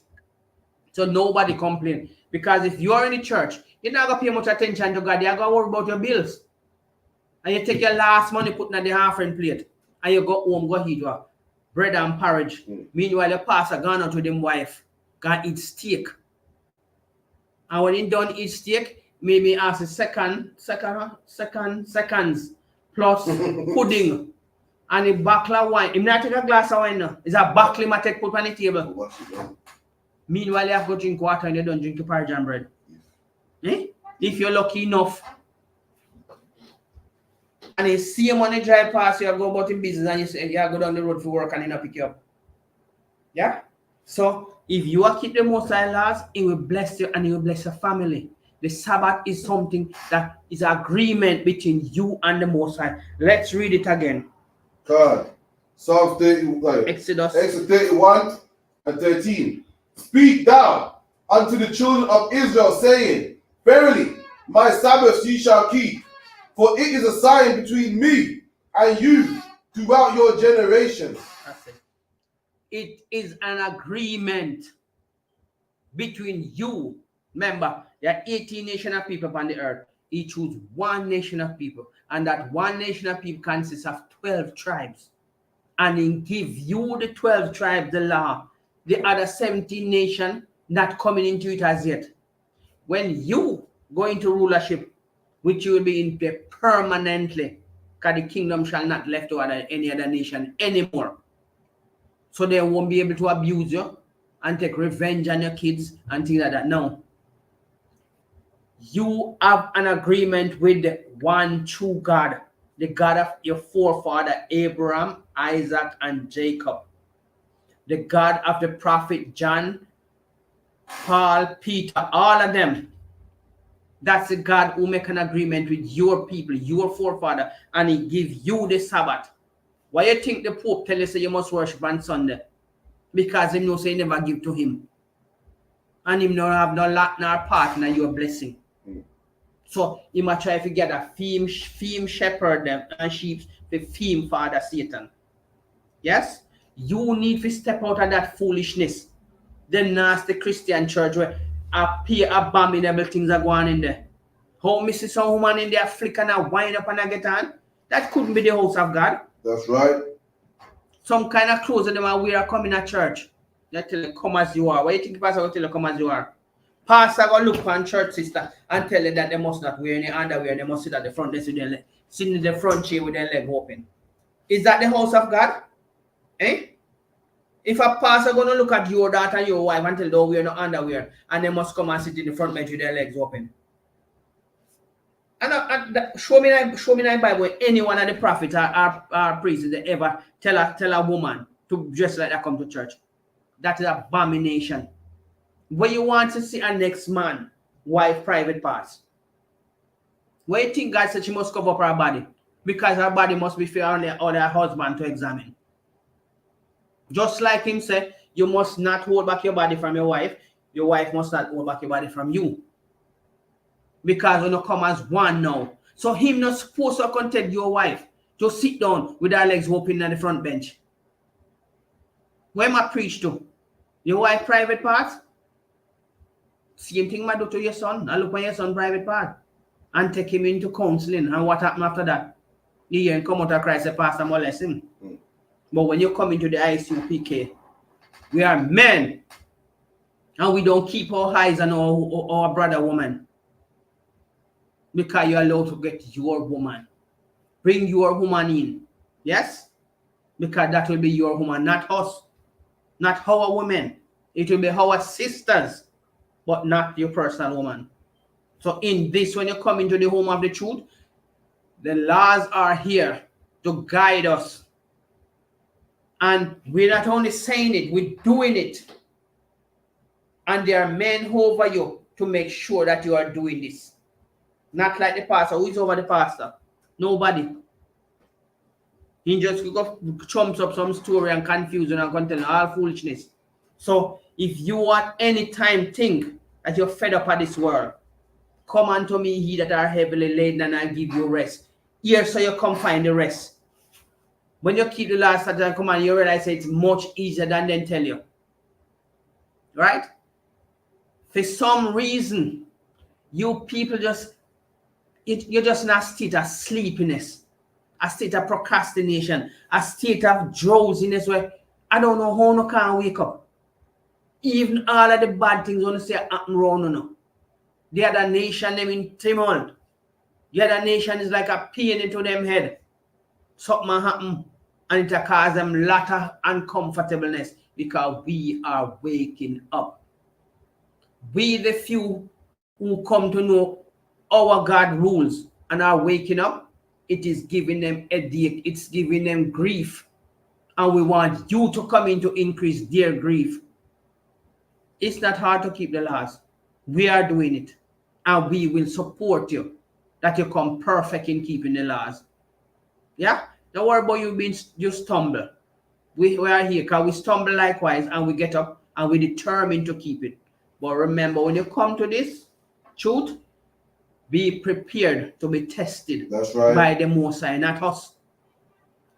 So nobody complain. Because if you are in the church, you're not going to pay much attention to God. You're going to worry about your bills. And you take your last money, put in the offering plate, and you go home, go eat your bread and porridge. Meanwhile, your pastor gone out with his wife, gone eat steak. And when he done eat steak, maybe ask the seconds plus pudding and a bottle of wine. He not take a glass of wine now. It's a bottle he might take put on the table. Meanwhile, you have to go drink water and you don't drink the porridge and bread. Eh? If you're lucky enough. And you see him on the drive past, you go about in business and you say, yeah, go down the road for work and he'll pick you up. Yeah? So, if you are keep the Most High laws, He will bless you and He will bless your family. The Sabbath is something that is agreement between you and the Most High. Let's read it again. God. Psalms 30, Exodus 31 and 13. Speak thou unto the children of Israel, saying, Verily, my Sabbath ye shall keep, for it is a sign between me and you throughout your generations. That's it. It is an agreement between you. Remember, there are 18 nations of people upon the earth. He chose one nation of people, and that one nation of people consists of 12 tribes. And he give you the 12 tribes the law. The other 17 nations not coming into it as yet. When you go into rulership, which you will be in there permanently, because the kingdom shall not left to any other nation anymore. So they won't be able to abuse you and take revenge on your kids and things like that. No. You have an agreement with the one true God, the God of your forefather Abraham, Isaac, and Jacob. The God of the prophet John, Paul, Peter, all of them. That's the God who make an agreement with your people, your forefather, and he give you the Sabbath. Why you think the Pope tell you say you must worship on Sunday? Because he knows he never give to him. And him not have no lot nor part in your blessing. So he might try to get a theme shepherd them and sheep the theme father Satan. Yes? You need to step out of that foolishness. The nasty Christian church where appear abominable things are going in there. How Mrs. some woman in there flick and wind up and get on? That couldn't be the house of God. That's right. Some kind of clothes that them are wear coming to church. They tell you come as you are. Why you think the pastor will tell you come as you are? Pastor go look for church sister and tell you that they must not wear any underwear. They must sit at the front desk with their leg, sit in the front chair with their leg open. Is that the house of God? Eh? If a pastor gonna look at your daughter and your wife and tell them wear no underwear and they must come and sit in the front bench with their legs open. And show me that Bible any one of the prophets or priests they ever tell a woman to dress like that come to church. That is abomination. When you want to see a next man, wife private parts. Where you think God said she must cover up her body? Because her body must be fair on her husband to examine. Just like him said, you must not hold back your body from your wife must not hold back your body from you. Because you come as one now. So him not supposed to content your wife to sit down with her legs open on the front bench. Where am I preach to? Your wife private parts? Same thing I do to your son. I look at your son private part and take him into counseling. And what happened after that? The year come out of Christ and pastor molest him. But when you come into the ISUPK, we are men. And we don't keep our eyes on our brother woman. Because you're allowed to get your woman. Bring your woman in. Yes? Because that will be your woman, not us. Not our women. It will be our sisters. But not your personal woman. So in this, when you come into the home of the truth, the laws are here to guide us. And we're not only saying it, we're doing it. And there are men over you to make sure that you are doing this. Not like the pastor. Who is over the pastor? Nobody. He just chumps up some story and confusion and content, all foolishness. So if you at any time think that you're fed up of this world, come unto me, ye that are heavily laden, and I'll give you rest. Here, so you come find the rest. When you keep the last Saturday and come on, you realize it's much easier than they tell you. Right? For some reason, you people you're just in a state of sleepiness, a state of procrastination, a state of drowsiness where I don't know how no can wake up. Even all of the bad things want to say happen around no. The other nation them in tumult. The other nation is like a pain into them head. Something happen and it cause them a lot of uncomfortableness because we are waking up. We the few who come to know our God rules and are waking up, it is giving them headache, it's giving them grief. And we want you to come in to increase their grief. It's not hard to keep the laws. We are doing it. and we will support you that you come perfect in keeping the laws. Yeah? Don't worry about you being you stumble. We are here because we stumble likewise and we get up and we determined to keep it. But remember, when you come to this truth, be prepared to be tested by the Most High, not us.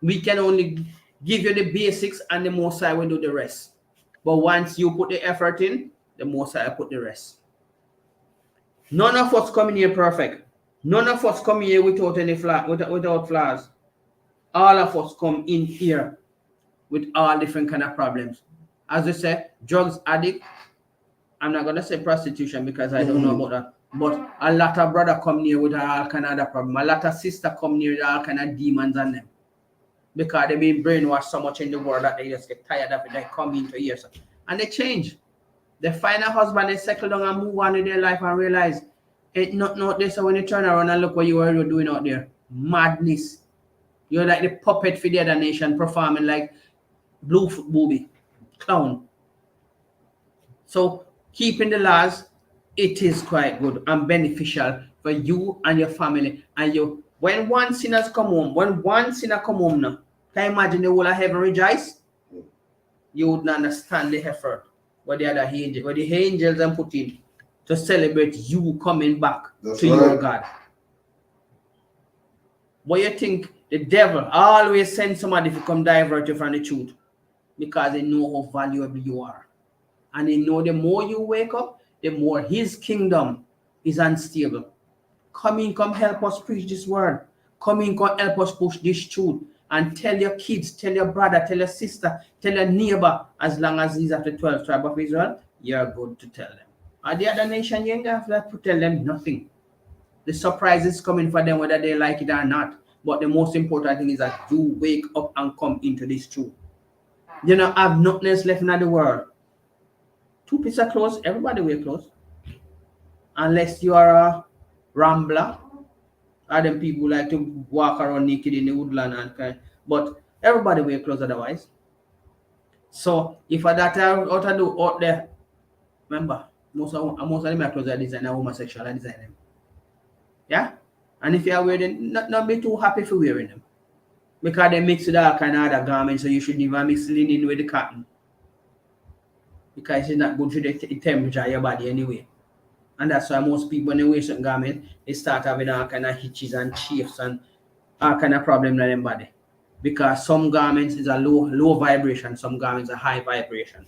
We can only give you the basics and the Most High will do the rest. But once you put the effort in, the Most High put the rest. None of us come in here perfect. None of us come here without any without flaws. All of us come in here with all different kind of problems. As I said, drugs addict. I'm not gonna say prostitution because I don't know about that. But a lot of brother come near with all kind of other problem. A lot of sister come near with all kind of demons on them. Because they've been brainwashed so much in the world that they just get tired of it. They come into here. And they change. They find a husband, they settle down and move on with their life and realize it's not this. So when you turn around and look what you were doing out there, madness. You're like the puppet for the other nation performing like Bluefoot booby, clown. So keeping the laws, it is quite good and beneficial for you and your family. And you, when one sinner come home, now, can you imagine the whole of heaven rejoice? You wouldn't understand the effort what the angels are put in to celebrate you coming back to your God. What you think the devil always sends somebody to come divert you from the truth? Because they know how valuable you are. And they know the more you wake up, the more his kingdom is unstable. Come in, come help us preach this word. Come in, come help us push this truth. And tell your kids, tell your brother, tell your sister, tell your neighbor, as long as he's of the 12 tribe of Israel, you're good to tell them. And the other nation, you ain't going to have to tell them nothing. The surprise is coming for them whether they like it or not. But the most important thing is that you wake up and come into this truth. You know, have nothing else left in the world. 2 pieces of clothes, everybody wear clothes. Unless you are a rambler. Or them people who like to walk around naked in the woodland and kind. But everybody wear clothes otherwise. So if I that out to do out there, remember, most of them clothes are designed homosexual, I design them. Yeah? And if you are wearing them, not be too happy for wearing them. Because they mix with all kind of other garments, so you should never mix linen with the cotton. Because it's not good for the temperature of your body anyway. And that's why most people, when they wear certain garments, they start having all kind of hitches and chafes and all kind of problems in their body. Because some garments is a low vibration, some garments are high vibration.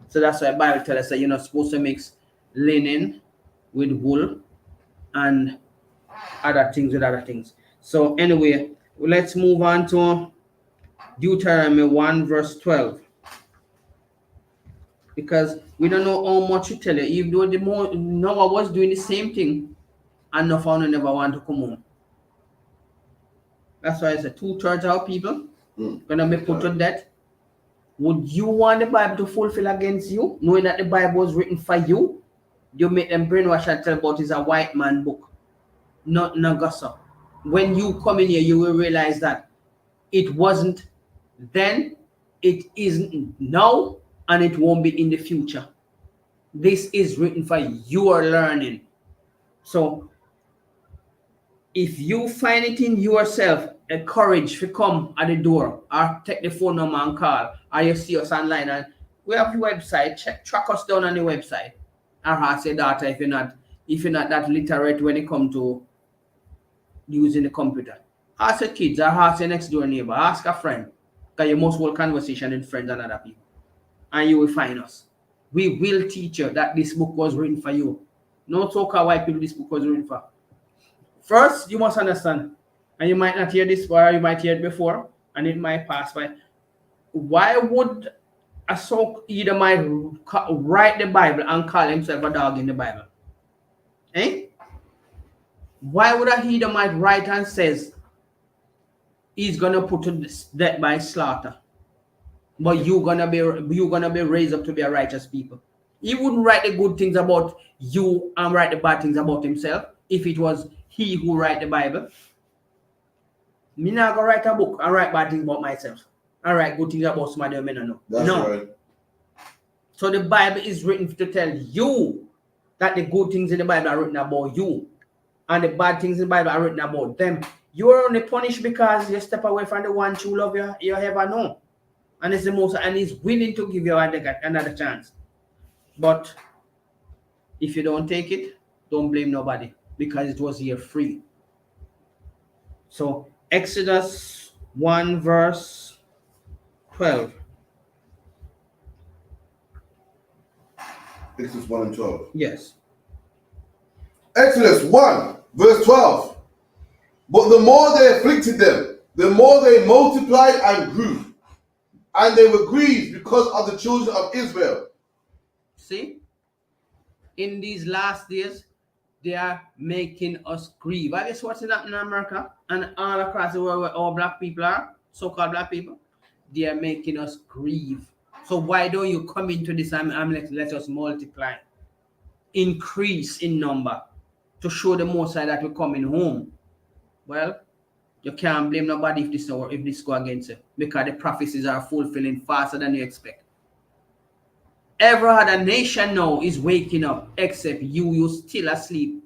So that's why the Bible tells us that you're not supposed to mix linen with wool and other things with other things. So anyway, let's move on to Deuteronomy 1 verse 12. Because we don't know how much to tell you. Even though the more Noah was doing the same thing, and Noah never want to come home. That's why I said 2/3 of our people gonna be put to death. Would you want the Bible to fulfill against you, knowing that the Bible was written for you? You make them brainwash and tell about it's a white man book. Not Nagasa. When you come in here, you will realize that it wasn't then, it isn't now, and it won't be in the future. This is written for your learning. So if you find it in yourself, a courage to come at the door or take the phone number and call, or you see us online, and we have the website, track us down on the website. Or ask your daughter if you're not that literate when it comes to using the computer. Ask your kids or ask your next door neighbor, ask a friend, because you must hold conversation with friends and other people. And you will find us. We will teach you that this book was written for you. No talk about why people this book was written for. First, you must understand, and you might not hear this, or you might hear it before, and it might pass by. Why would a Edomite write the Bible and call himself a dog in the Bible? Eh? Why would a Edomite write and says he's gonna put to death by slaughter? But you're gonna be raised up to be a righteous people. He wouldn't write the good things about you and write the bad things about himself if it was he who write the Bible. Me not gonna write a book and write bad things about myself and write good things about somebody who may not know. That's right. So the Bible is written to tell you that the good things in the Bible are written about you and the bad things in the Bible are written about them. You are only punished because you step away from the one true love you ever know. And it's the most, and he's willing to give you another chance. But if you don't take it, don't blame nobody because it was here free. So Exodus 1 verse 12. Exodus 1 and 12. Yes. Exodus 1 verse 12. But the more they afflicted them, the more they multiplied and grew. And they were grieved because of the children of Israel. See? In these last days, they are making us grieve. I guess what's happening in America and all across the world where all black people are, so-called black people, they are making us grieve. So why don't you come into this and let us multiply, increase in number to show the Most High that we're coming home? Well, you can't blame nobody if this go against you because the prophecies are fulfilling faster than you expect. Every other nation now is waking up except you. You're still asleep.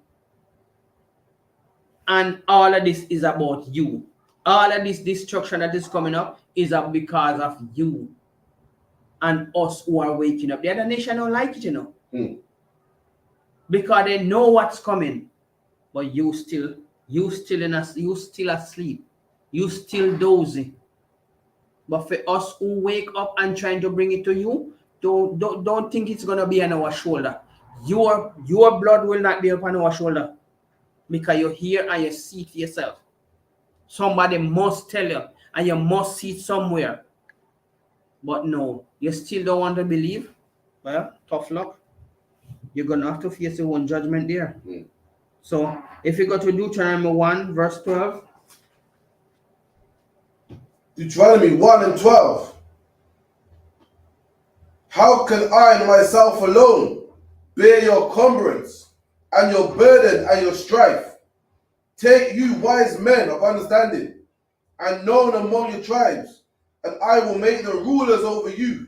And all of this is about you. All of this destruction that is coming up is because of you and us who are waking up. The other nation don't like it, you know. Because they know what's coming. But you still asleep. You still dozing. But for us who wake up and trying to bring it to you, don't think it's gonna be on our shoulder. Your blood will not be upon our shoulder because you're here and you see it yourself. Somebody must tell you and you must see it somewhere. But no, you still don't want to believe. Well, tough luck. You're gonna have to face your own judgment there. So if you go to Deuteronomy 1 verse 12. Deuteronomy 1 and 12. How can I myself alone bear your cumbrance and your burden and your strife? Take you wise men of understanding and known among your tribes, and I will make them rulers over you.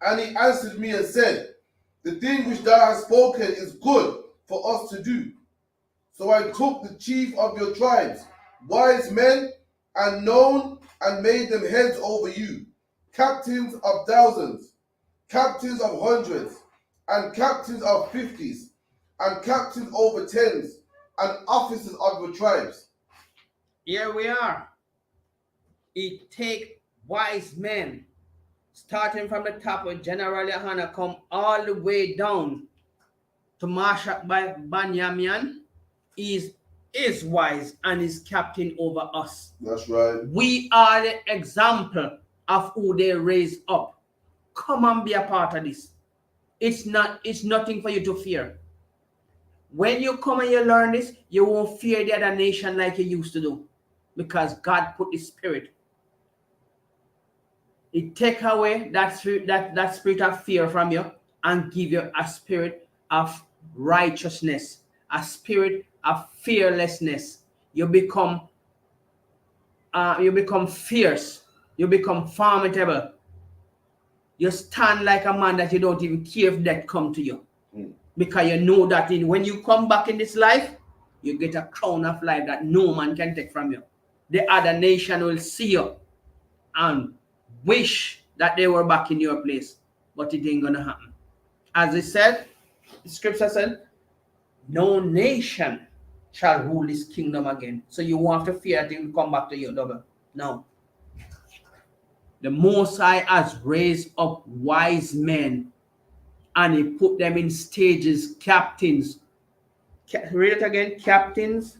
And he answered me and said, the thing which thou hast spoken is good for us to do. So I took the chief of your tribes, wise men and known, and made them heads over you, captains of thousands, captains of hundreds, and captains of fifties, and captains over tens, and officers of your tribes. Here we are. It take wise men, starting from the top of General Yohana, come all the way down to Marshal Banyamin, is wise and is captain over us. That's right. We are the example of who they raised up. Come and be a part of this. It's nothing for you to fear. When you come and you learn this, you won't fear the other nation like you used to do. Because God put the spirit. It take away that spirit of fear from you and give you a spirit of righteousness, a spirit of fearlessness. You become fierce. You become formidable. You stand like a man that you don't even care if death come to you. Because you know that when you come back in this life, you get a crown of life that no man can take from you. The other nation will see you and wish that they were back in your place. But it ain't gonna happen. As it said, the scripture said, no nation shall rule this kingdom again. So you won't have to fear that it will come back to you double. No. The Most High has raised up wise men and he put them in stages, captains. Read it again, captains.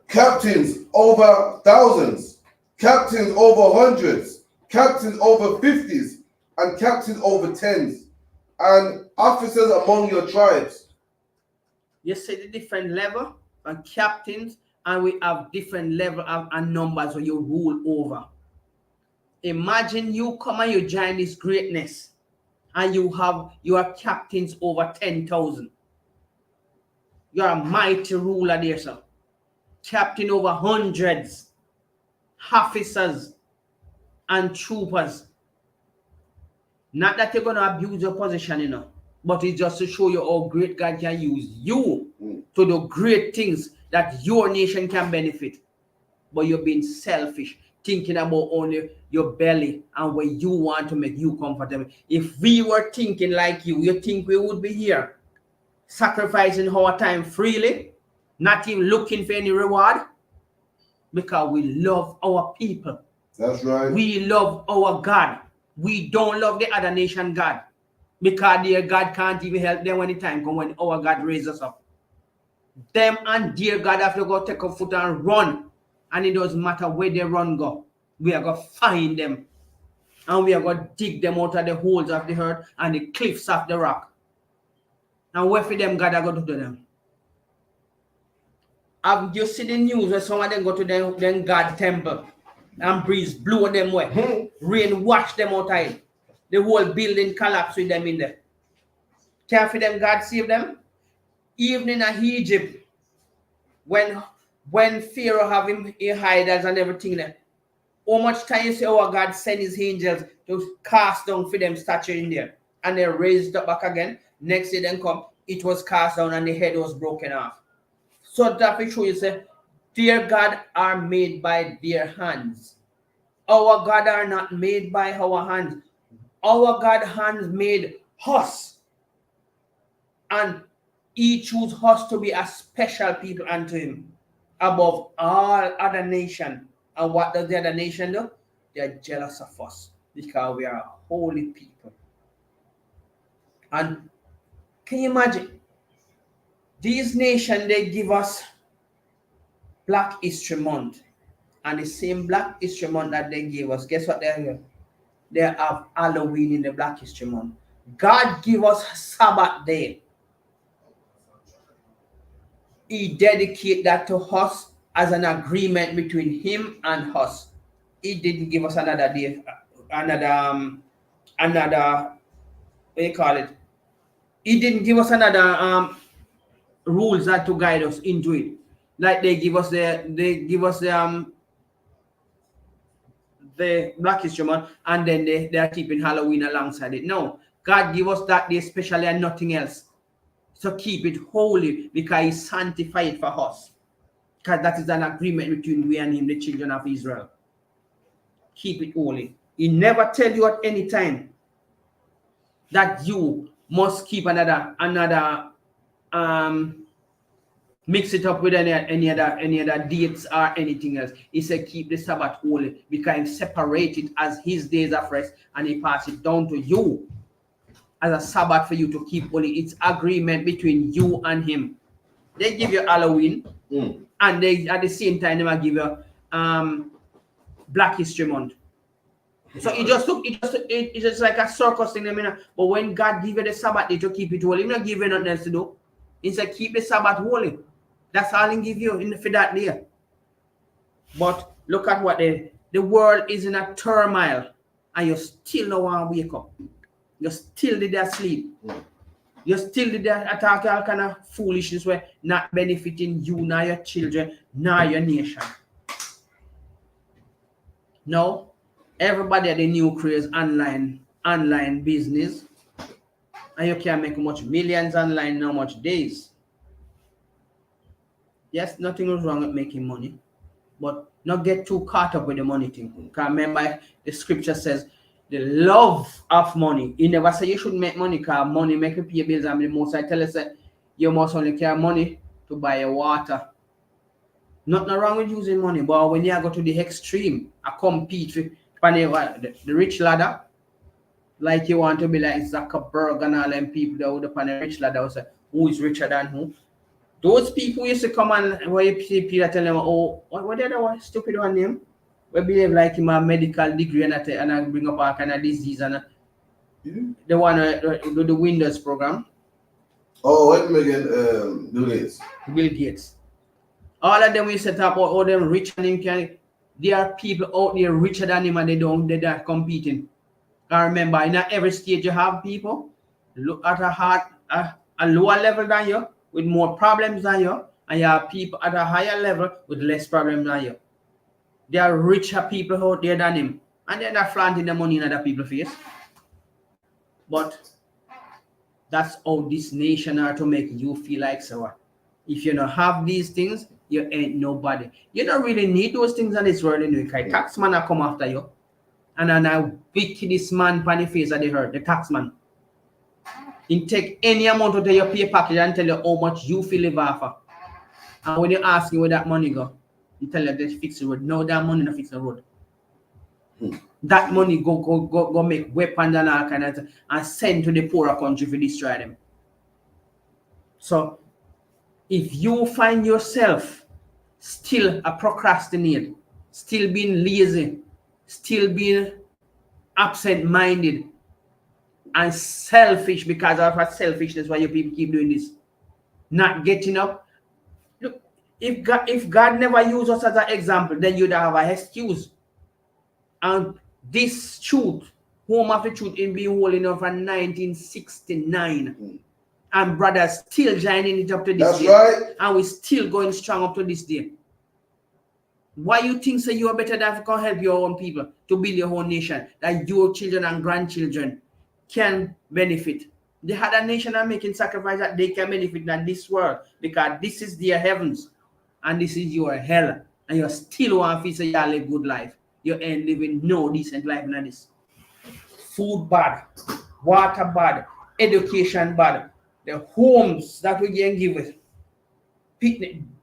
Captains over thousands, captains over hundreds, captains over fifties, and captains over tens, and officers among your tribes. You see the different level and captains, and we have different level and numbers when you rule over. Imagine you come and you join this greatness, and you are captains over 10,000. You are a mighty ruler there, sir. Captain over hundreds, officers, and troopers. Not that you're gonna abuse your position, But it's just to show you how great God can use you to do great things that your nation can benefit. But you're being selfish, thinking about only your belly and what you want to make you comfortable. If we were thinking like you think we would be here, sacrificing our time freely, not even looking for any reward, because we love our people. That's right. We love our God. We don't love the other nation God, because their God can't even help them when the time comes when our God raises us up. Them and dear God have to go take a foot and run. And it doesn't matter where they run go. We are going to find them. And we are going to dig them out of the holes of the earth and the cliffs of the rock. And where for them God are going to do them? Have you seen the news where some of them go to them God temple and breeze blow them away? Rain wash them outside. The whole building collapse with them in there. Can't for them God save them? Even in Egypt, when Pharaoh have him idols and everything there, how much time you say our God send his angels to cast down for them statue in there, and they raised it back again. Next day then come, it was cast down and the head was broken off. So that will show you say, dear God are made by their hands. Our God are not made by our hands. Our God hands made us, and he chose us to be a special people unto him above all other nations. And what does the other nation do? They are jealous of us because we are holy people. And can you imagine? These nations, they give us Black History Month. And the same Black History Month that they gave us, guess what they have? They have Halloween in the Black History Month. God give us Sabbath day. He dedicated that to us as an agreement between him and us. He didn't give us another day, another what do you call it? He didn't give us another rules that to guide us into it. Like they give us the Black History Month, and then they are keeping Halloween alongside it. No, God give us that day especially and nothing else. So keep it holy because he sanctified it for us. Because that is an agreement between we and him, the children of Israel. Keep it holy. He never tell you at any time that you must keep another mix it up with any other dates or anything else. He said keep the Sabbath holy because he separated as his days of rest, and he passed it down to you as a Sabbath for you to keep holy. It's agreement between you and him. They give you Halloween, and they at the same time they might give you Black History Month. So it's just like a circus thing. But when God give you the Sabbath day to keep it holy, he not give you nothing else to do. He said keep the Sabbath holy. That's all he give you for that day. But look at what the world is in a turmoil, and you still don't want to wake up. You still did that sleep. You still did that attack all kind of foolishness where not benefiting you, nor your children, nor your nation. No, everybody at the new craze online business, and you can make much millions online now much days. Yes, nothing is wrong with making money, but not get too caught up with the money thing. Because remember, the scripture says the love of money. He never say you should make money because money make you pay bills, and the most I tell us that you must only care money to buy your water. Nothing wrong with using money, but when you go to the extreme, I compete with the rich ladder, like you want to be like Zuckerberg and all them people that would up on the rich ladder, say, who is richer than who? Those people used to come and where you see people tell them, oh, what the other one stupid one name? We behave like him a medical degree and I bring up all kind of disease and the one do the Windows program. Oh, what again? Bill Gates. All of them we set up, all them rich and him can. There are people out there richer than him and they're not competing. I remember in every stage you have people look at a lower level than you with more problems than you, and you have people at a higher level with less problems than you. There are richer people out there than him, and they're not flaunting the money in other people's face. But That's how this nation are to make you feel like so. If you don't have these things, you ain't nobody. You don't really need those things in this world anyway. Because tax man will come after you. And then I wickedest man on the face of the earth, the tax man. He take any amount out of your pay package and tell you how much you feel live off of. And when you ask you where that money go, he tell you they fix the road. No, that money not fix the road. That money go make weapons and all kind of things and send to the poorer country to destroy them. So if you find yourself still a procrastinate, still being lazy, still being absent-minded and selfish because of our selfishness, why you people keep doing this, not getting up. Look, if God never used us as an example, then you'd have an excuse. And this truth, home of the truth, in being holding on from 1969. And brothers still joining it up to this day. That's right. And we're still going strong up to this day. Why you think so you are better than can help your own people to build your own nation, that your children and grandchildren can benefit? The other nation are making sacrifice that they can benefit in this world because this is their heavens and this is your hell. And you still want to say you live good life. You ain't living no decent life in this. Food bad, water bad, education bad. The homes that we can give it,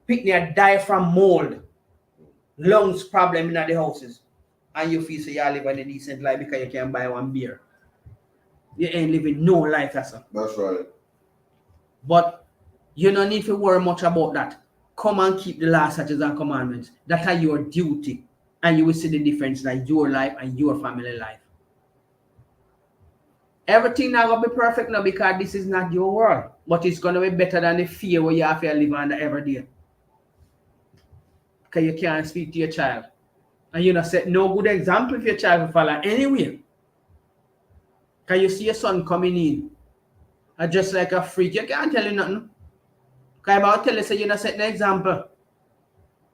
picnic die from mold, lungs problem in the houses, and you feel so you live in a decent life because you can buy one beer. You ain't living no life, that's all. That's right. But you don't need to worry much about that. Come and keep the law, statutes, and commandments. That are your duty, and you will see the difference in your life and your family life. Everything not gonna be perfect now because this is not your world, but it's gonna be better than the fear where you have to live under every day. Because you can't speak to your child, and you know set no good example for your child to follow anyway. Because you see your son coming in, and just like a freak, you can't tell him nothing. Because about tell you say you not set no example,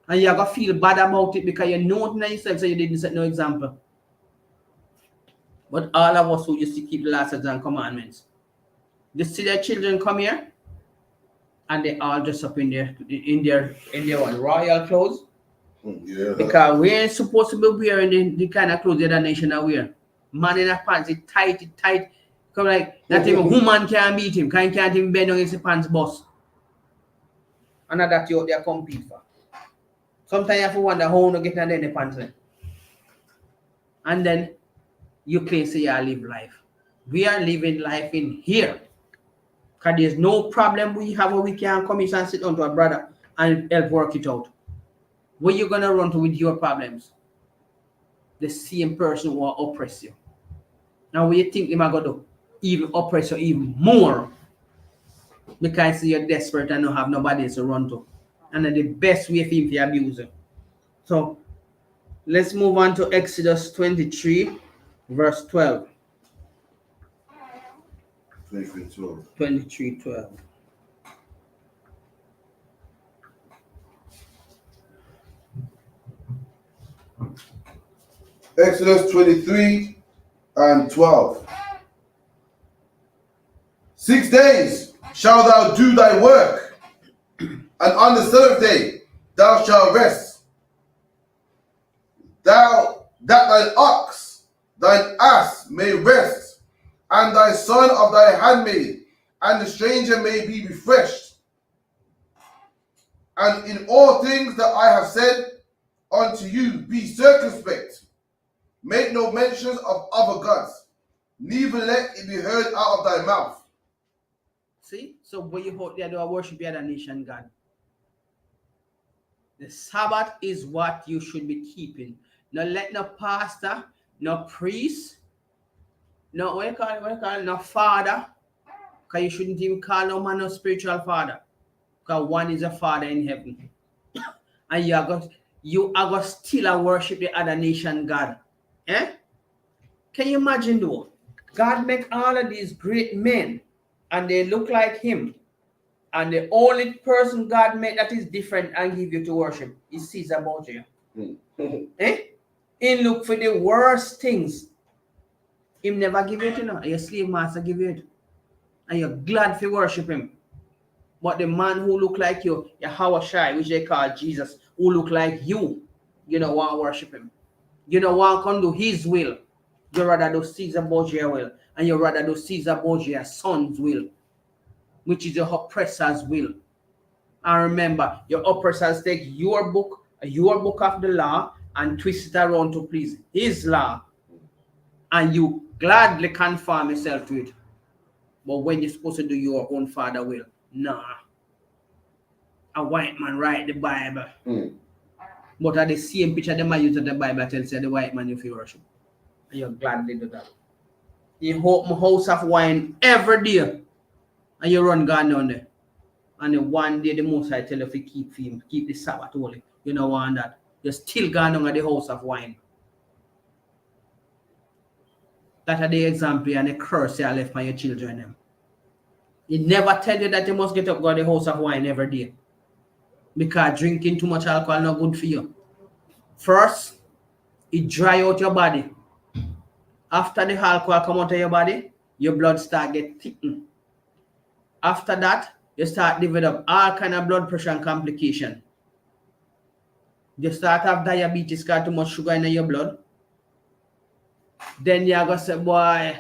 and you gonna feel bad about it because you know it yourself, so you didn't set no example. But all of us who used to keep the laws and commandments, they see their children come here, and they all dress up in their royal clothes. Yeah. Because we ain't supposed to be wearing the kind of clothes the other nation are wearing. Man in a pants, it tight. Come like not even woman can beat him. Can't even bend on his pants boss. And that you out there compete for. Sometimes you have to wonder how to get under the pants then. And then you claim say you live life. We are living life in here. Because there's no problem we have where we can come and sit down to a brother and help work it out. Where you gonna run to with your problems? The same person who will oppress you. Now what you think they might go do? Even oppress you even more. Because you're desperate and don't have nobody else to run to. And then the best way for him to abuse you. So let's move on to Exodus 23, verse 12. 23:12. 23:12. Exodus 23:12. 6 days shalt thou do thy work, and on the seventh day thou shalt rest. That thine ox, thine ass may rest, and thy son of thy handmaid, and the stranger may be refreshed. And in all things that I have said unto you, be circumspect. Make no mentions of other gods, neither let it be heard out of thy mouth. See? So when you hold there, do a worship the other nation God. The Sabbath is what you should be keeping. Now let no pastor, no priest, no what you call it, no father. Because you shouldn't even call no man no spiritual father. Because one is a father in heaven. And you are going to still worship the other nation God. Eh? Can you imagine though? God make all of these great men and they look like him. And the only person God made that is different and give you to worship is Caesar Borgia. Eh? He look for the worst things. Him never give it, you know. Your slave master give you it. and you're glad to worship him. But the man who look like you, Yahushua, which they call Jesus, who look like you don't want to worship him. You don't want to do his will. You rather do Caesar Borgia will, and you rather do Caesar Borgia's son's will, which is your oppressor's will. And remember, your oppressors take your book of the law, and twist it around to please his law. And you gladly conform yourself to it. But when you're supposed to do your own father will, nah. A white man write the Bible. But at the same picture they might use the Bible tells you the white man if you worship. And you gladly do that. You hope my house of wine every day. And you run God down there. And then one day the most I tell you if you keep the Sabbath holy. You don't want that. You're still going on at the house of wine. That are the example and the curse you left by your children. Them. He never tell you that you must get up go to the house of wine every day. Because drinking too much alcohol is not good for you. First, it dry out your body. After the alcohol come out of your body, your blood start get thickened. After that, you start develop all kind of blood pressure and complication. You start have diabetes, got too much sugar in your blood. Then you're going to say, boy,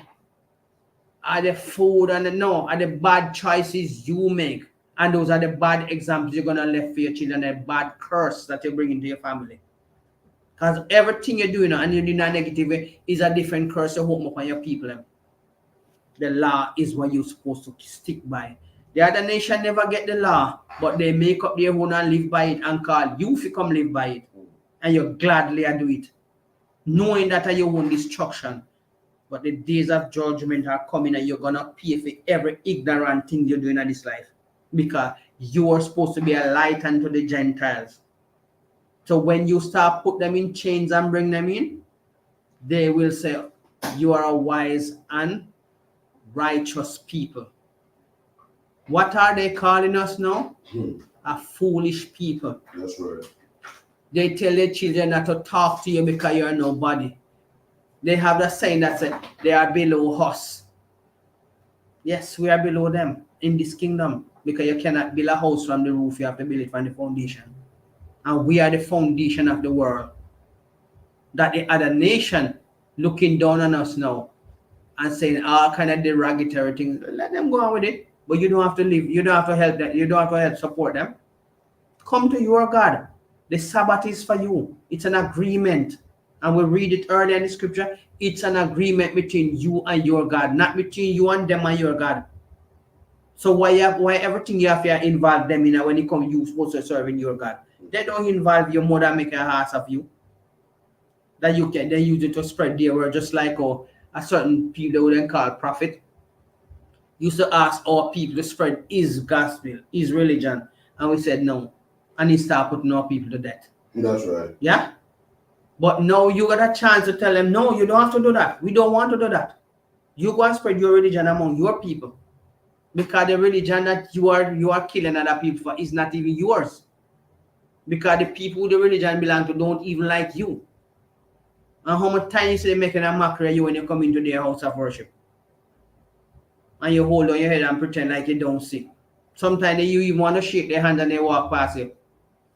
are the food and are the bad choices you make. And those are the bad examples you're going to left for your children, the bad curse that you bring into your family. Because everything you're doing and you're doing a negative way is a different curse you hope upon your people. The law is what you're supposed to stick by. The other nation never get the law, but they make up their own and live by it and call you to come live by it. And you gladly do it. Knowing that are your own destruction. But the days of judgment are coming and you're going to pay for every ignorant thing you're doing in this life. Because you are supposed to be a light unto the Gentiles. So when you start put them in chains and bring them in, they will say, you are a wise and righteous people. What are they calling us now? A foolish people. That's right. They tell their children not to talk to you because you are nobody. They have the saying that says they are below us. Yes, we are below them in this kingdom because you cannot build a house from the roof. You have to build it from the foundation. And we are the foundation of the world. That the other nation looking down on us now and saying all kind of derogatory things. Let them go on with it. But you don't have to live. You don't have to help them. You don't have to help support them. Come to your God. The Sabbath is for you. It's an agreement. And we read it earlier in the scripture. It's an agreement between you and your God, not between you and them and your God. So why everything you have to involve them in when you come, you're supposed to serve in your God. They don't involve your mother making a heart of you. That you can then use it to spread their word, just like a certain people they would call prophet used to ask our people to spread his gospel, his religion, and we said no. And he started putting our people to death. That's right. Yeah? But now you got a chance to tell them, no, you don't have to do that. We don't want to do that. You go and spread your religion among your people. Because the religion that you are killing other people for is not even yours. Because the people the religion belong to don't even like you. And how much time you see them making a mockery of you when you come into their house of worship? And you hold on your head and pretend like you don't see. Sometimes you even want to shake their hand and they walk past you.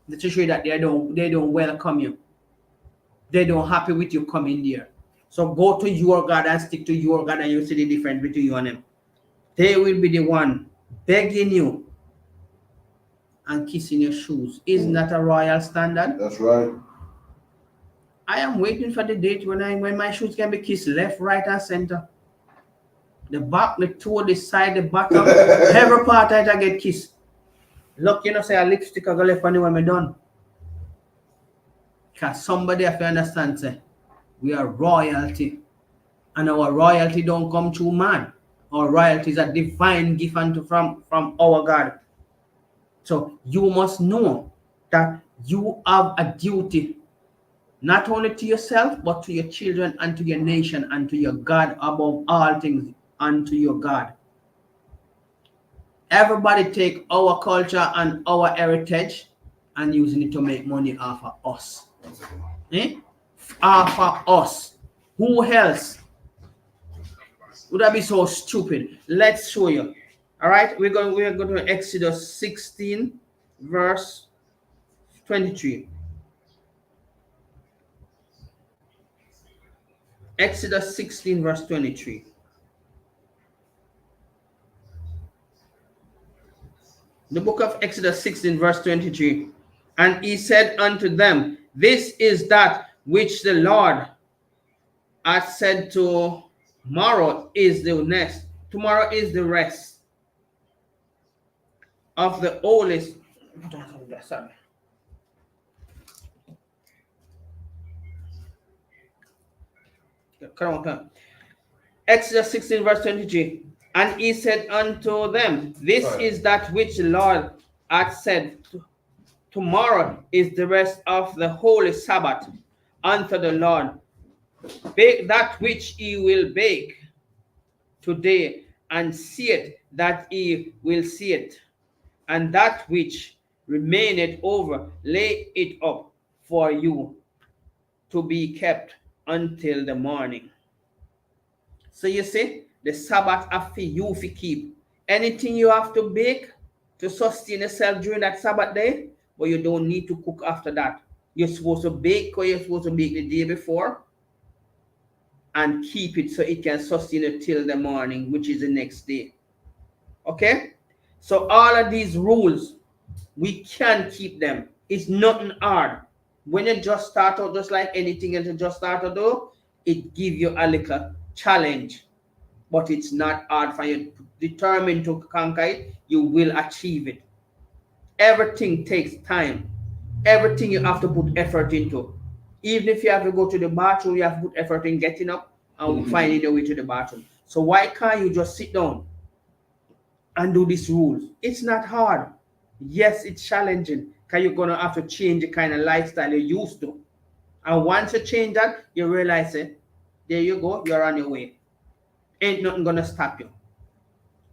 To show you that they don't welcome you. They don't happy with you coming there. So go to your God and stick to your God and you see the difference between you and them. They will be the one begging you and kissing your shoes. Isn't that a royal standard? That's right. I am waiting for the date when my shoes can be kissed left, right, and center. The back, the toe, the side, the bottom, every part I get kissed. Look, say a lipstick I go left on when I'm done. Because somebody have to understand, say, we are royalty. And our royalty don't come through man. Our royalty is a divine gift from our God. So you must know that you have a duty not only to yourself, but to your children and to your nation and to your God above all things, and to your God. Everybody take our culture and our heritage and using it to make money off of us. Off of us. Who else? Would that be so stupid? Let's show you. All right, we are going to Exodus 16, verse 23. Exodus 16, verse 23. The book of Exodus 16, verse 23. And he said unto them, this is that which the Lord hath said, tomorrow is the next. Tomorrow is the rest of the oldest. Sorry. Come on. Exodus 16, verse 23. And he said unto them, this is that which the Lord hath said, tomorrow is the rest of the holy Sabbath unto the Lord. Bake that which he will bake today, and see it that he will see it, and that which remaineth over, lay it up for you to be kept until the morning. So you see, the Sabbath after you fi keep. Anything you have to bake to sustain yourself during that Sabbath day, but you don't need to cook after that. You're supposed to bake, or you're supposed to bake the day before and keep it so it can sustain it till the morning, which is the next day. Okay? So all of these rules, we can keep them. It's nothing hard. When you just start out, just like anything else you just start to do, it gives you a little challenge. But it's not hard for you. Determined to conquer it, you will achieve it. Everything takes time. Everything you have to put effort into. Even if you have to go to the bathroom, you have to put effort in getting up and finding your way to the bathroom. So why can't you just sit down and do these rules? It's not hard. Yes, it's challenging because you're going to have to change the kind of lifestyle you're used to. And once you change that, you realize it. There you go, you're on your way. Ain't nothing going to stop you.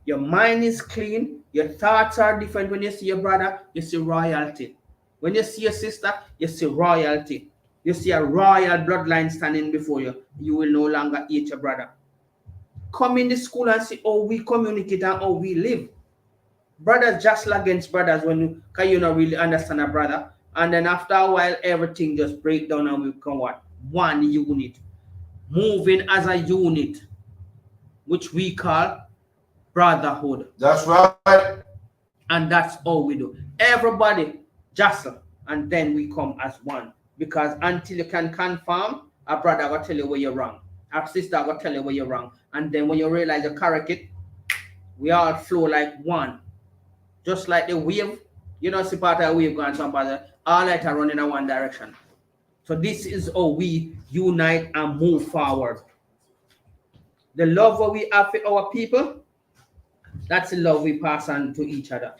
Your mind is clean. Your thoughts are different. When you see your brother, you see royalty. When you see your sister, you see royalty. You see a royal bloodline standing before you. You will no longer hate your brother. Come in the school and see how we communicate and how we live. Brothers jostle against brothers because you don't really understand a brother. And then after a while, everything just breaks down and we become what? One unit. Moving as a unit, which we call brotherhood. That's right. And that's all we do. Everybody jostle, and then we come as one. Because until you can confirm, a brother will tell you where you're wrong. A sister will tell you where you're wrong. And then when you realize you correct it, we all flow like one. Just like the wave. You know, see part of the wave going somebody, all that are running in one direction. So this is how we unite and move forward. The love that we have for our people, that's the love we pass on to each other.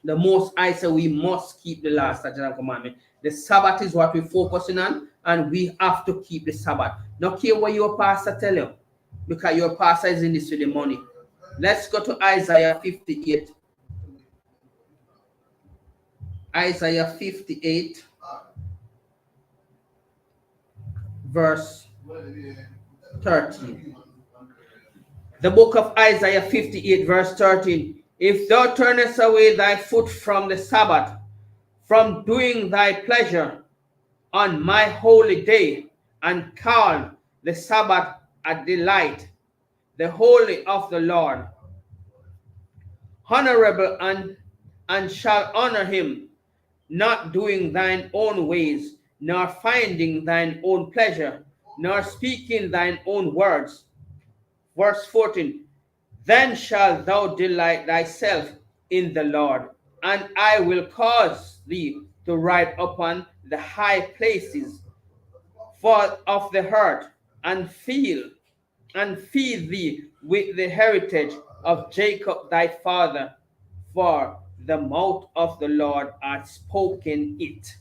The most I say we must keep the last statute and commandment. The Sabbath is what we're focusing on, and we have to keep the Sabbath. Not care what your pastor tell you, because your pastor is in this with the money. Let's go to Isaiah 58. Isaiah 58, verse 13. The book of Isaiah 58, verse 13. If thou turnest away thy foot from the Sabbath, from doing thy pleasure on my holy day, and call the Sabbath a delight, the holy of the Lord, honorable, and shall honor him, not doing thine own ways, nor finding thine own pleasure, nor speaking thine own words. Verse 14. Then shalt thou delight thyself in the Lord, and I will cause thee to ride upon the high places of the earth, and feed thee with the heritage of Jacob thy father, for the mouth of the Lord hath spoken it.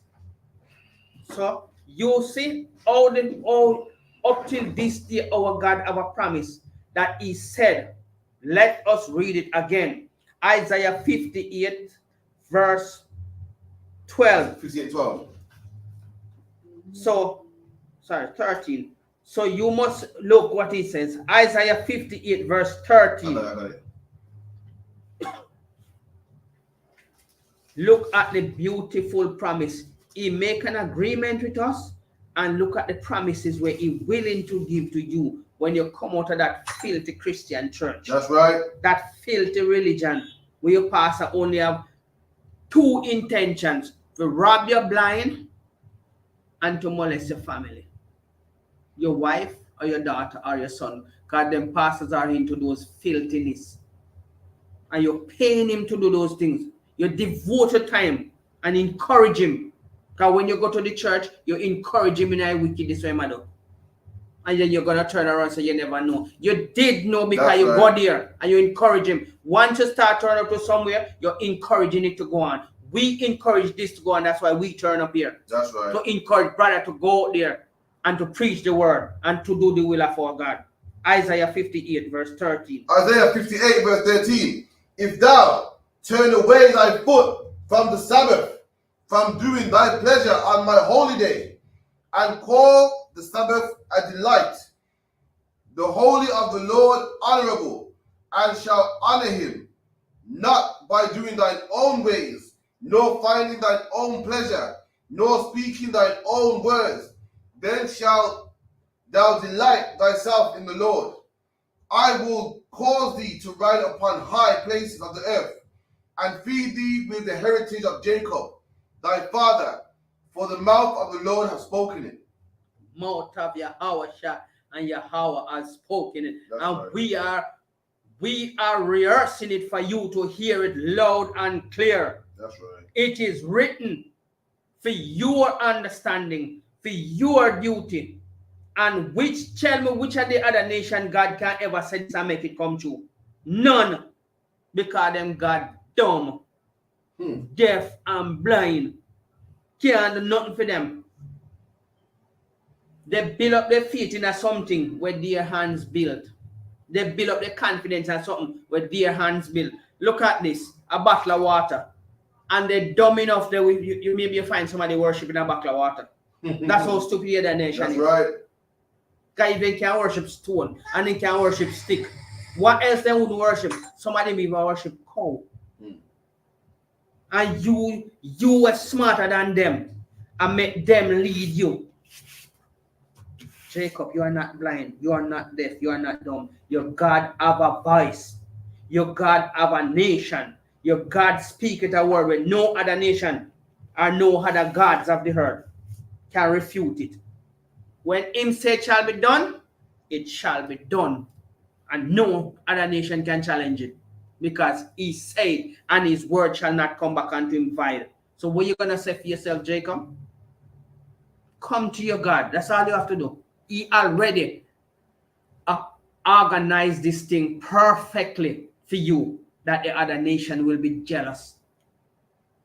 So you see, all up till this day, our God have a promise that he said. Let us read it again. Isaiah 58, verse 12. 58, 12. So, sorry, 13. So you must look what he says. Isaiah 58, verse 13. I got it. Look at the beautiful promise. He make an agreement with us, and look at the promises where he willing to give to you when you come out of that filthy Christian church. That's right. That filthy religion where your pastor only have two intentions: to rob your blind and to molest your family, your wife or your daughter or your son, because them pastors are into those filthiness. And you're paying him to do those things. You devote your time and encourage him. Because when you go to the church, you encourage him in a wickedness way, madam. And then you're going to turn around and say you never know. You did know because That's you right. go there and you encourage him. Once you start turning up to somewhere, you're encouraging it to go on. We encourage this to go on. That's why we turn up here. That's right. To encourage brother to go out there and to preach the word and to do the will of our God. Isaiah 58 verse 13. Isaiah 58 verse 13. If thou turn away thy foot from the Sabbath, from doing thy pleasure on my holy day, and call the Sabbath a delight, the holy of the Lord honorable, and shall honor him, not by doing thine own ways, nor finding thine own pleasure, nor speaking thine own words, then shalt thou delight thyself in the Lord. I will cause thee to ride upon high places of the earth, and feed thee with the heritage of Jacob, thy father, for the mouth of the Lord has spoken it. Mouth of Yahweh and Yahweh has spoken it. That's and right. we are rehearsing it for you to hear it loud and clear. That's right. It is written for your understanding, for your duty. And tell me which of the other nation God can ever say this and make it come true? None. Because them God dumb, deaf and blind. Can't do nothing for them. They build up their faith in something where their hands built. They build up their confidence in something where their hands built. Look at this, a bottle of water. And they're dumb enough that you maybe find somebody worshiping a bottle of water. That's how stupid the nation That's is. right. Because they can worship stone and they can worship stick. What else they would worship? Somebody may worship cow. And you were smarter than them and make them lead you. Jacob, you are not blind. You are not deaf. You are not dumb. Your God have a voice. Your God have a nation. Your God speaketh a word where no other nation or no other gods of the earth can refute it. When him say it shall be done, it shall be done. And no other nation can challenge it. Because he said, and his word shall not come back unto him void. So what you going to say for yourself, Jacob? Come to your God. That's all you have to do. He already organized this thing perfectly for you that the other nation will be jealous.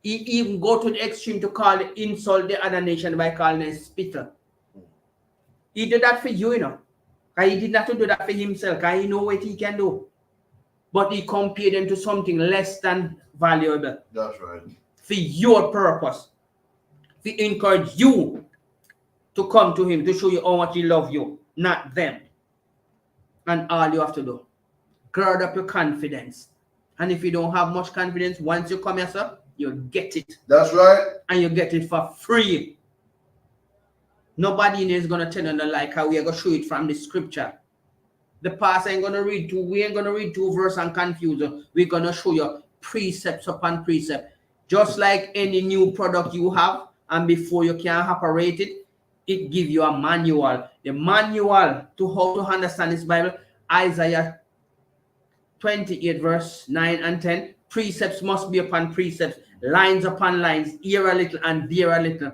He even go to the extreme to insult the other nation by calling it spittle. He did that for you, you know. He did not do that for himself, because he know what he can do. But he compared them to something less than valuable. That's right. For your purpose. To encourage you to come to him, to show you how much he loves you, not them. And all you have to do, gird up your confidence. And if you don't have much confidence, once you come here, sir, you'll get it. That's right. And you get it for free. Nobody in here is going to tell you no like how we are going to show it from the scripture. The pastor ain't going to read two. We ain't going to read two verses and confuse you. We're going to show you precepts upon precept. Just like any new product you have, and before you can operate it, it gives you a manual. The manual to how to understand this Bible, Isaiah 28 verse 9 and 10. Precepts must be upon precepts, lines upon lines, here a little and there a little.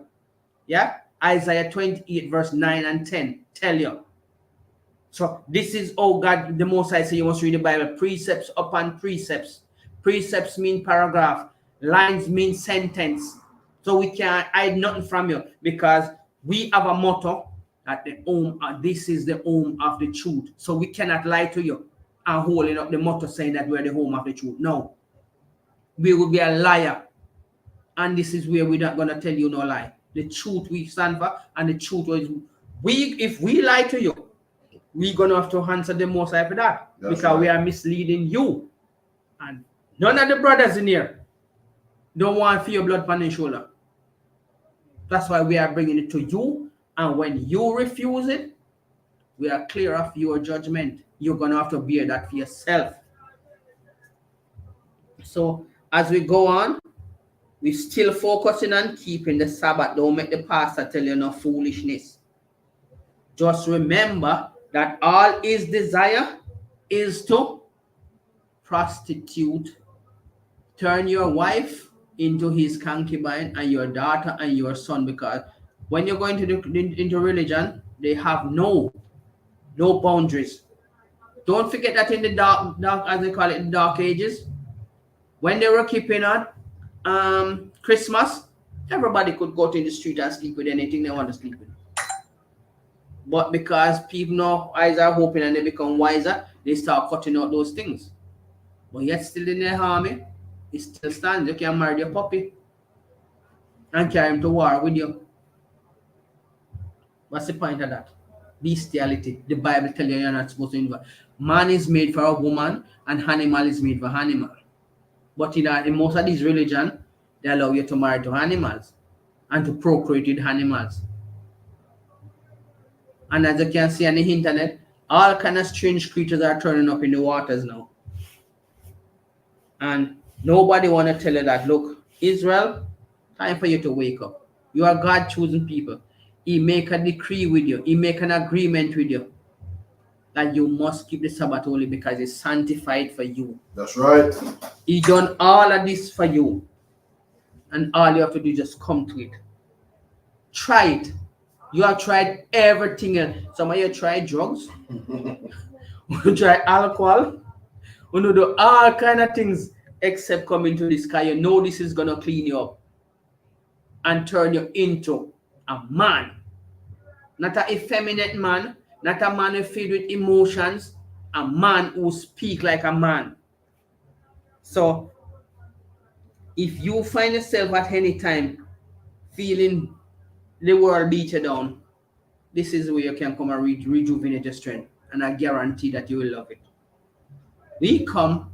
Yeah? Isaiah 28 verse 9 and 10 tell you. So this is how God, the Most High, say you must read the Bible. Precepts upon precepts. Precepts mean paragraph. Lines mean sentence. So we can't hide nothing from you, because we have a motto at the home. This is the home of the truth. So we cannot lie to you and holding up the motto saying that we're the home of the truth. No. We will be a liar. And this is where we're not going to tell you no lie. The truth we stand for, and the truth is, if we lie to you, we're going to have to answer the Most High for that. That's because right. We are misleading you. And none of the brothers in here, don't want for your blood on your shoulder. That's why we are bringing it to you. And when you refuse it, we are clear of your judgment. You're going to have to bear that for yourself. So as we go on, we're still focusing on keeping the Sabbath. Don't make the pastor tell you no foolishness. Just remember that all his desire is to prostitute, turn your wife into his concubine and your daughter and your son, because when you're going into religion, they have no boundaries. Don't forget that in the dark, as they call it, the dark ages, when they were keeping on Christmas, everybody could go to the street and sleep with anything they want to sleep with. But because people know eyes are open and they become wiser, they start cutting out those things. But yet still in their army, it still stands. You can marry your puppy and carry him to war with you. What's the point of that? Bestiality. The Bible tells you you're not supposed to invite. Man is made for a woman and animal is made for animal. But in most of these religions, they allow you to marry to animals and to procreate with animals. And as you can see on the internet, all kind of strange creatures are turning up in the waters now. And nobody want to tell you that, look, Israel, time for you to wake up. You are God chosen people. He make a decree with you. He make an agreement with you that you must keep the Sabbath holy because it's sanctified for you. That's right. He done all of this for you. And all you have to do is just come to it. Try it. You have tried everything else. Some of you tried drugs. You try alcohol. You do all kind of things except coming to this car. You know this is going to clean you up and turn you into a man. Not an effeminate man. Not a man who filled with emotions. A man who speaks like a man. So, if you find yourself at any time feeling the world beat you down, this is where you can come and rejuvenate your strength. And I guarantee that you will love it. We come,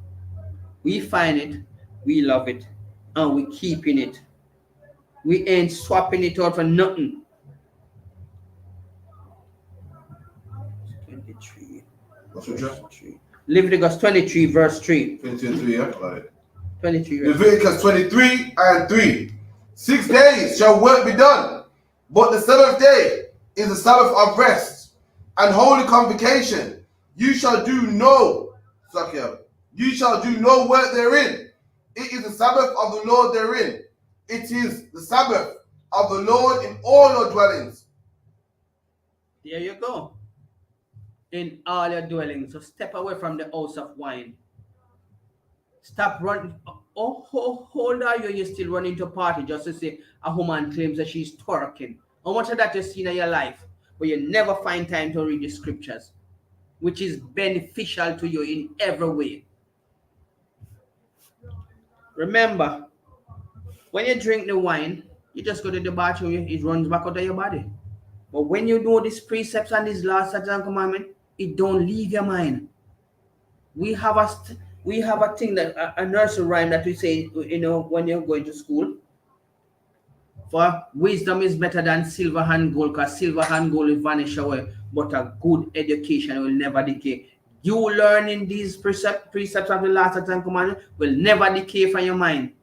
we find it, we love it, and we keeping it. We ain't swapping it out for nothing. 23. What's your job? Leviticus 23, verse 3. 23, yeah. Right. 23. Leviticus 23 and 3. 6 days shall work be done, but the seventh day is the Sabbath of rest and holy convocation. You shall do no work therein. It is the Sabbath of the Lord therein. It is the Sabbath of the Lord in all your dwellings. There you go. In all your dwellings. So step away from the house of wine. Stop running. Oh, how old are you? You're still running to party just to say a woman claims that she's twerking. How much of that you've seen in your life? But you never find time to read the scriptures, which is beneficial to you in every way. Remember, when you drink the wine, you just go to the bathroom, it runs back out of your body. But when you know these precepts and these laws, statutes, and commandments, it don't leave your mind. We have a thing that a nursery rhyme that we say, when you're going to school. For wisdom is better than silver and gold, because silver and gold will vanish away, but a good education will never decay. You learning these precepts of the last and commandment will never decay from your mind.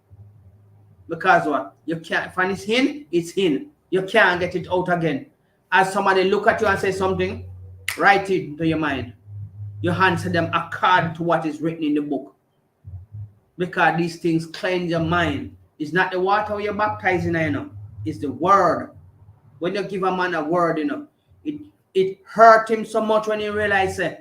Because what? You can't find it's in. You can't get it out again. As somebody look at you and say something, write it to your mind. You answer them according to what is written in the book. Because these things cleanse your mind. It's not the water you're baptizing, it's the word. When you give a man a word, it hurt him so much when he realizes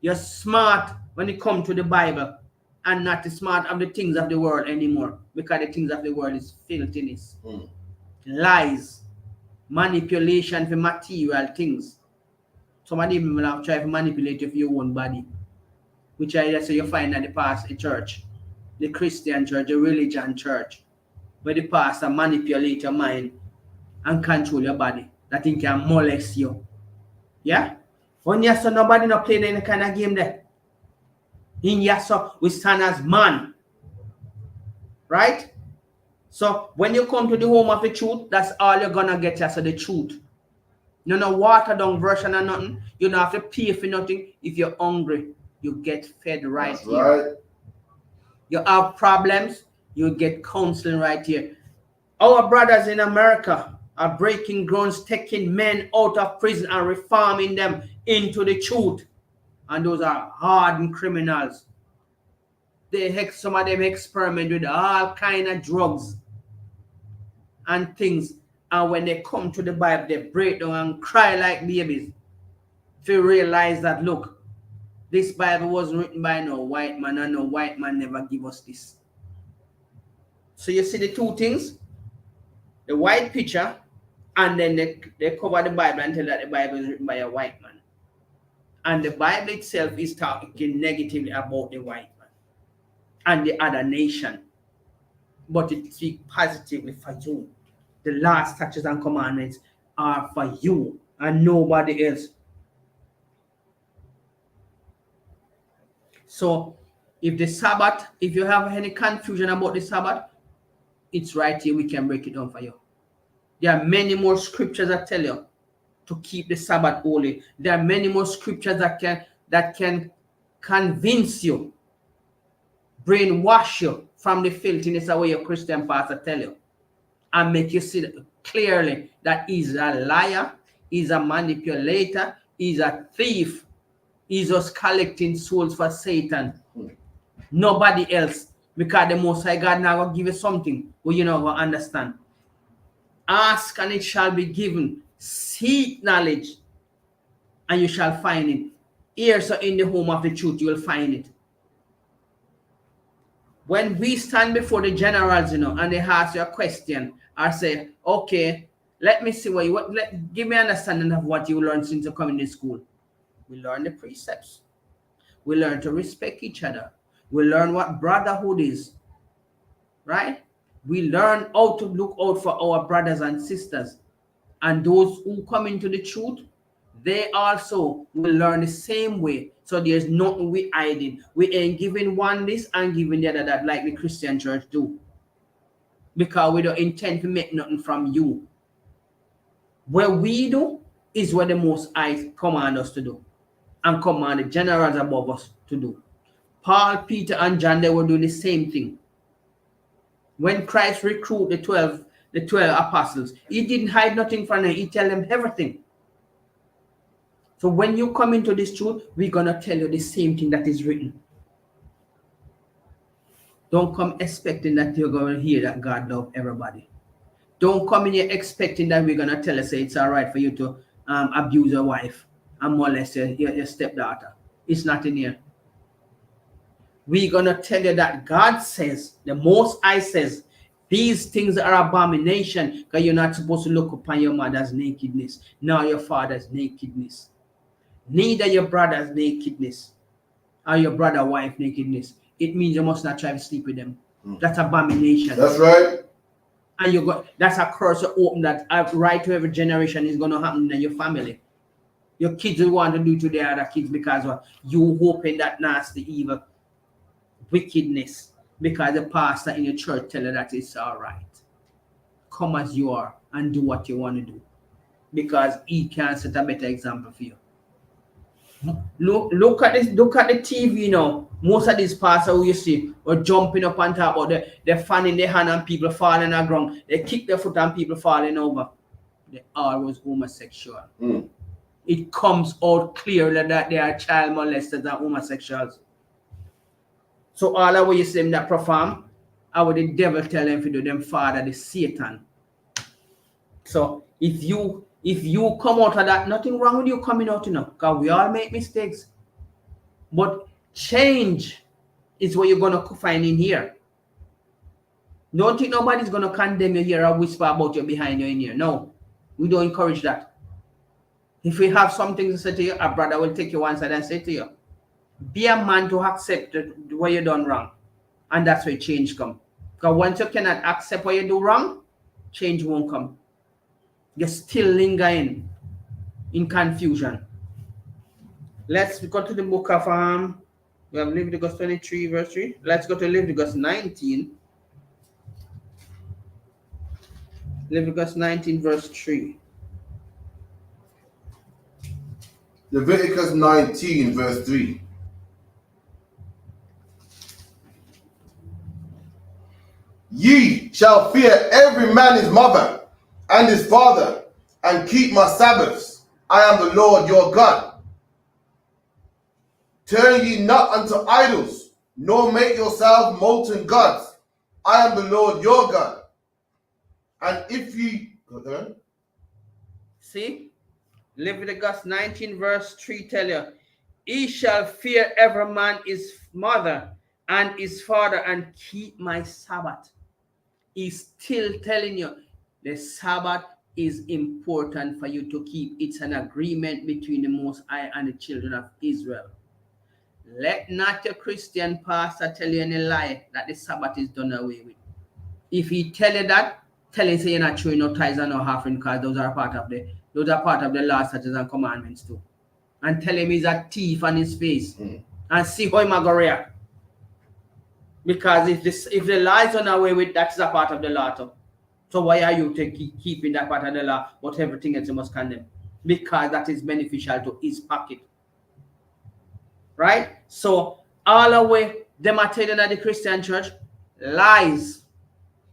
you're smart when it comes to the Bible and not the smart of the things of the world anymore. Because the things of the world is filthiness, lies, manipulation for material things. Somebody will have tried to manipulate you for your own body, which I say you find at the pastor church, the Christian church, the religion church, where the pastor manipulate your mind and control your body. That thing can molest you. Yeah? When you saw nobody not playing any kind of game there. In Yasa, we stand as man. Right? So when you come to the home of the truth, that's all you're gonna get as the truth. No water down version or nothing. You don't have to pay for nothing. If you're hungry, you get fed right That's here. right. You have problems, you get counseling right here. Our brothers in America are breaking grounds, taking men out of prison and reforming them into the truth. And those are hardened criminals. Some of them experiment with all kind of drugs and things. And when they come to the Bible, they break down and cry like babies. To realize that, look, this Bible wasn't written by no white man, and no white man never give us this. So you see the two things, the white picture, and then they cover the Bible and tell that the Bible is written by a white man. And the Bible itself is talking negatively about the white man and the other nation. But it speaks positively for you. The last statutes and commandments are for you and nobody else. So if the Sabbath, if you have any confusion about the Sabbath, it's right here. We can break it down for you. There are many more scriptures that tell you to keep the Sabbath holy. There are many more scriptures that can convince you, brainwash you from the filthiness of what your Christian pastor tell you, and make you see clearly that he's a liar, he's a manipulator, he's a thief, he's just collecting souls for Satan. Nobody else. Because the Most High God now will give you something where you not going to understand. Ask and it shall be given. Seek knowledge and you shall find it. Here, so in the home of the truth, you will find it. When we stand before the generals, and they ask you a question, or say, okay, let me see give me an understanding of what you learned since you come in this school. We learn the precepts. We learn to respect each other. We learn what brotherhood is, right? We learn how to look out for our brothers and sisters. And those who come into the truth, they also will learn the same way. So there's nothing we hiding. We ain't giving one this and giving the other that like the Christian church do. Because we don't intend to make nothing from you. What we do is what the Most High command us to do. And command the generals above us to do. Paul, Peter, and John, they were doing the same thing. When Christ recruited the 12 apostles, he didn't hide nothing from them. He tell them everything. So when you come into this truth, we're going to tell you the same thing that is written. Don't come expecting that you're going to hear that God loves everybody. Don't come in here expecting that we're going to tell you, say it's all right for you to abuse your wife and molest your stepdaughter. It's not in here. We're going to tell you that God says, the Most High says, these things are abomination, because you're not supposed to look upon your mother's nakedness, nor your father's nakedness, neither your brother's nakedness, or your brother wife nakedness. It means you must not try to sleep with them. That's abomination. That's right. And that's a curse to open that right to every generation is going to happen in your family. Your kids will want to do to their other kids because of you hoping that nasty, evil wickedness, because the pastor in your church tell you that it's all right. Come as you are and do what you want to do, because he can set a better example for you. Look at this. Look at the TV now. Most of these pastors who you see are jumping up on top of they're fanning their hand and people falling on the ground. They kick their foot and people falling over. They always homosexual. It comes out clearly that they are child molesters and homosexuals. So all of what you see them that perform, how would the devil tell them to do them father, the Satan. So if you come out of that, nothing wrong with you coming out, because we all make mistakes. But change is what you're going to find in here. Don't think nobody's going to condemn you here or whisper about you behind you in here. No, we don't encourage that. If we have something to say to you, a brother will take you one side and say to you, be a man to accept what you done wrong. And that's where change comes. Because once you cannot accept what you do wrong, change won't come. You're still lingering in confusion. Let's go to the book of we have Leviticus 23 verse 3. Let's go to Leviticus 19. Leviticus 19 verse 3. Leviticus 19 verse 3. Ye shall fear every man his mother and his father, and keep my Sabbaths. I am the Lord your God. Turn ye not unto idols, nor make yourselves molten gods. I am the Lord your God. And if ye... See? Leviticus 19 verse 3 tell you, he shall fear every man his mother and his father, and keep my Sabbath. He's still telling you the Sabbath is important for you to keep. It's an agreement between the Most High and the children of Israel. Let not your Christian pastor tell you any lie that the Sabbath is done away with. If he tell you that, tell him say you're not showing no tithes and no offering, because those are part of the law, statutes, and commandments too. And tell him he's a thief on his face. And see how him a go react. Because if the law is done away with, that's a part of the law too. So why are you keeping that part of the law, but everything else you must condemn? Because that is beneficial to his pocket. Right? So all the way, them are telling at the Christian church, lies.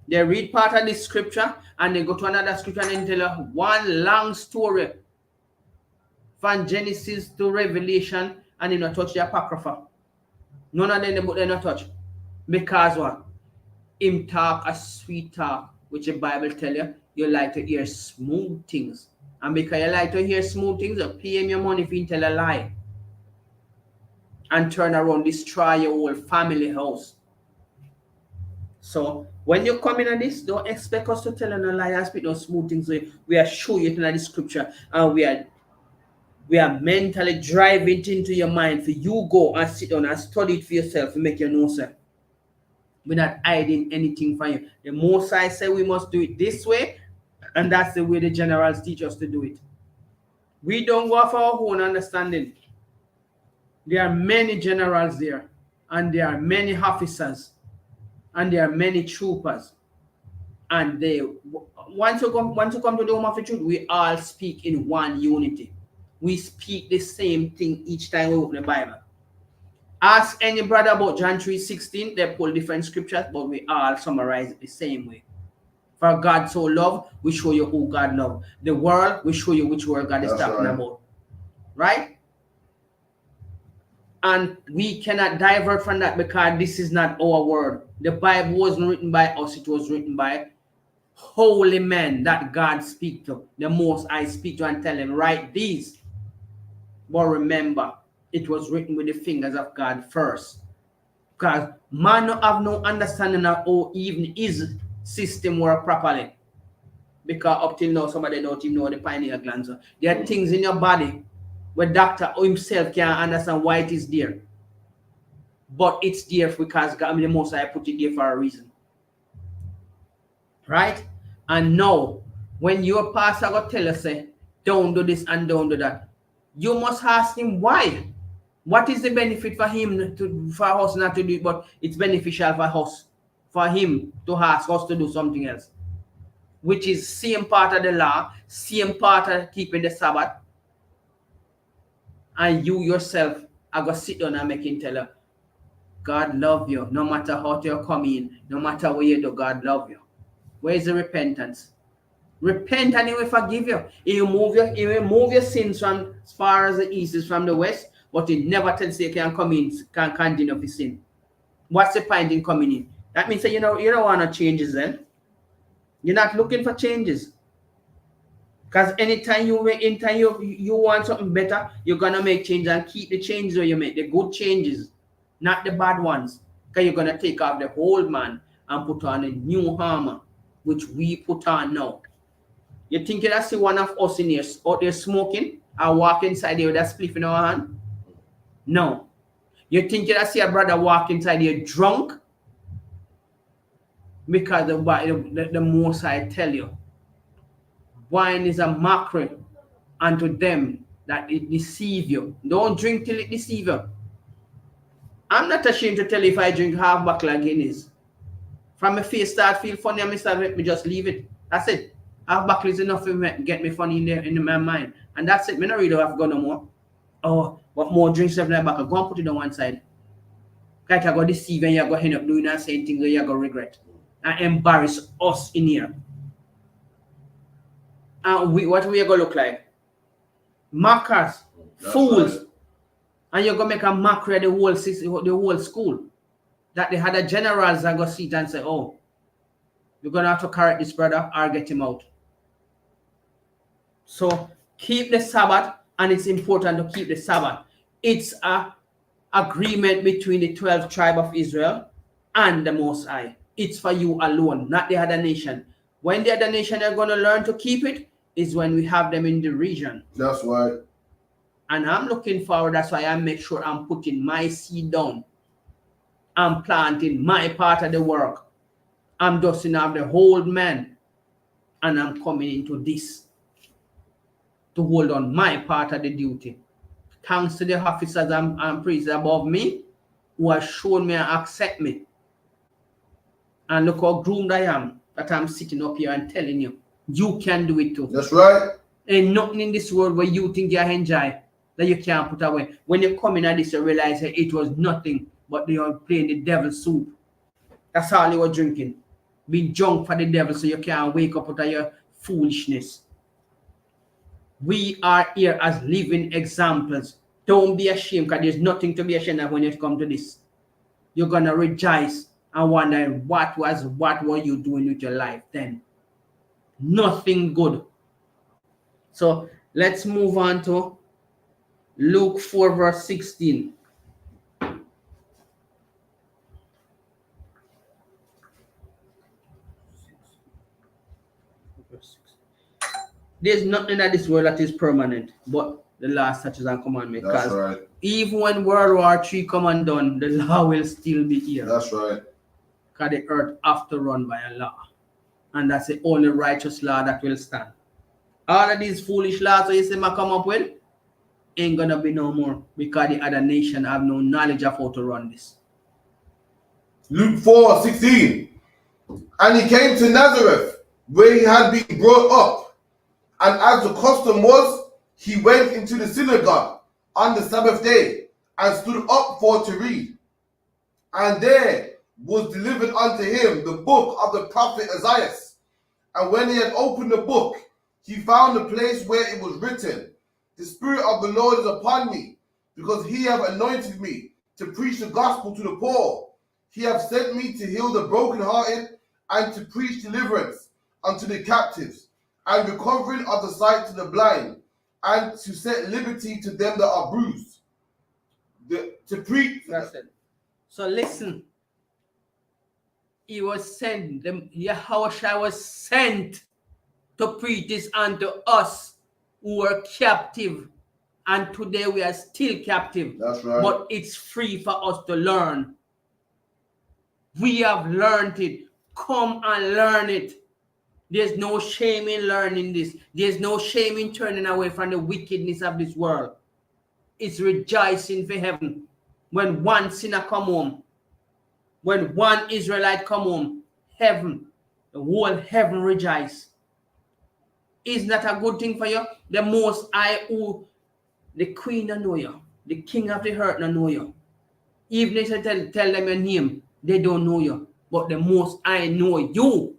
They read part of this scripture and they go to another scripture and tell you one long story from Genesis to Revelation, and they not touch the Apocrypha. None of them the book they not touch. Because what? Him talk a sweet talk, which the Bible tell you, you like to hear smooth things. And because you like to hear smooth things, you pay him your money if he tell a lie. And turn around, destroy your whole family house. So when you come in on this, don't expect us to tell you a lie and speak no smooth things. We are showing it in the scripture, and we are mentally driving it into your mind for you go and sit down and study it for yourself to make you know, sir. We're not hiding anything from you. The Most High say we must do it this way, and that's the way the generals teach us to do it. We don't go off our own understanding. There are many generals there, and there are many officers, and there are many troopers. And they once you come to the home of the truth, we all speak in one unity. We speak the same thing each time we open the Bible. Ask any brother about John 3:16, they pull different scriptures, but we all summarize it the same way. For God so loved, we show you who God loved. The world, we show you which world God is talking about. Right? And we cannot divert from that, because this is not our word. The Bible wasn't written by us, it was written by holy men that God speak to. The Most High speak to and tell them, write these. But remember, it was written with the fingers of God first. Because man don't have no understanding of how even his system work properly. Because up till now, somebody don't even know the pineal glands. There are things in your body where doctor himself can't understand why it is there. But it's there because God, the Most High put it there for a reason. Right? And now, when your pastor go tell us, say, don't do this and don't do that, you must ask him why. What is the benefit for him for us not to do it, but it's beneficial for us, for him to ask us to do something else, which is same part of the law, same part of keeping the Sabbath, and you yourself are going to sit down and make him tell you, God love you, no matter how you come in, no matter what you do, God love you. Where is the repentance? Repent and he will forgive you. He will remove your sins from as far as the east is from the west, but he never tells you can come in, can continue to sin. What's the point in coming in? That means that you don't want to changes then. You're not looking for changes. Because anytime you want something better, you're gonna make changes and keep the changes that you make, the good changes, not the bad ones. Because you're gonna take off the old man and put on a new armor, which we put on now. You think you see one of us in here out there smoking and walk inside here with a spliff in our hand? No. You think you see a brother walk inside here drunk? Because the Most High tell you, wine is a mockery unto them that it deceive you. Don't drink till it deceive you. I'm not ashamed to tell you if I drink half bottle of Guinness. From my face start feel funny and me just leave it. That's it. Half buckle is enough to get me funny in my mind. And that's it. Me not really have to go no more. Oh, what more drinks have in my buckle? Go and put it on one side. Like I go deceive and you go end up doing that same thing that you go regret. And embarrass us in here. And what we are going to look like? Mockers, fools. Right. And you're going to make a mockery of the whole school. That they had a generals that go sit and say, oh, you're going to have to correct this brother or get him out. So keep the Sabbath, and it's important to keep the Sabbath. It's a agreement between the 12 tribes of Israel and the Most High. It's for you alone, not the other nation. When the other nation are going to learn to keep it is when we have them in the region. That's right. And I'm looking forward. That's why I make sure I'm putting my seed down. I'm planting my part of the work. I'm dusting off the whole man. And I'm coming into this to hold on my part of the duty. Thanks to the officers and priests above me who have shown me and accept me. And look how groomed I am that I'm sitting up here and telling you, you can do it too. That's right. Ain't nothing in this world where you think you enjoy that you can't put away. When you come in at this, you realize that it was nothing but they are playing the devil's soup. That's all you were drinking. Being drunk for the devil so you can't wake up out of your foolishness. We are here as living examples. Don't be ashamed, because there's nothing to be ashamed of when you come to this. You're going to rejoice and wonder what were you doing with your life then. Nothing good. So let's move on to Luke 4 verse 16. There's nothing in this world that is permanent, but the law, statutes, and commandments. That's right. Even when World War III come and done, the law will still be here. That's right. Because the earth have to run by a law. And that's the only righteous law that will stand. All of these foolish laws that you see me come up with, ain't gonna be no more. Because the other nation have no knowledge of how to run this. Luke 4:16. And he came to Nazareth, where he had been brought up. And as the custom was, he went into the synagogue on the Sabbath day and stood up for to read. And there was delivered unto him the book of the prophet Isaiah. And when he had opened the book, he found the place where it was written, the Spirit of the Lord is upon me, because he hath anointed me to preach the gospel to the poor. He hath sent me to heal the brokenhearted and to preach deliverance unto the captives, and recovering of the sight to the blind, and to set liberty to them that are bruised. To preach. That's it. So listen. He was sent, Yahushua was sent to preach this unto us who were captive. And today we are still captive. That's right. But it's free for us to learn. We have learned it. Come and learn it. There's no shame in learning this. There's no shame in turning away from the wickedness of this world. It's rejoicing for heaven. When one sinner come home, when one Israelite come home, heaven, the whole heaven rejoice. Is that a good thing for you? The Most High, who the Queen don't know you, the King of the earth don't know you. Even if you tell them your name, they don't know you. But the Most High know you.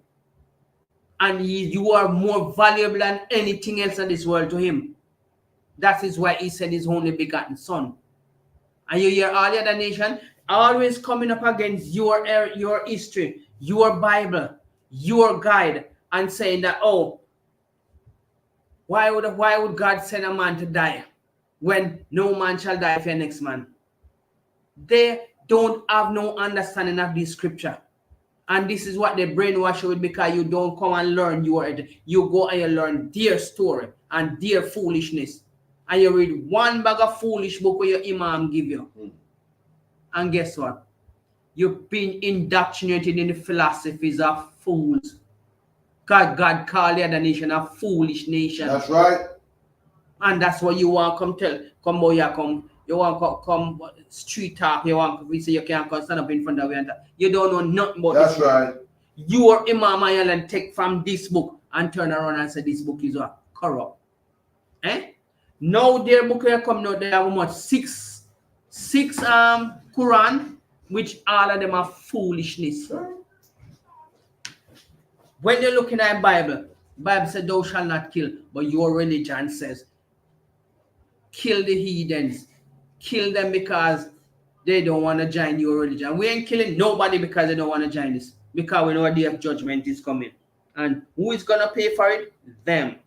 And you are more valuable than anything else in this world to him. That is why he sent his only begotten son. And you hear all the other nations always coming up against your history, your Bible, your guide, and saying that, oh, why would God send a man to die when no man shall die for the next man? They don't have no understanding of this scripture. And this is what they brainwash you with, because you don't come and learn you go and you learn their story and their foolishness. And you read one bag of foolish book where your imam give you. And guess what? You've been indoctrinated in the philosophies of fools. God called the other nation a foolish nation. That's right. And that's what you want you want to come street talk, you want to say you can't come stand up in front of you. You don't know nothing about That's this. right. Your Imam Ayal and take from this book and turn around and say this book is corrupt. Now their book are coming out, they have how much? Six Quran, which all of them are foolishness. When you're looking at Bible says thou shalt not kill, but your religion says kill the heathens, kill them because they don't want to join your religion. We ain't killing nobody because they don't want to join this, because we know a day of judgment is coming. And who is going to pay for it? Them.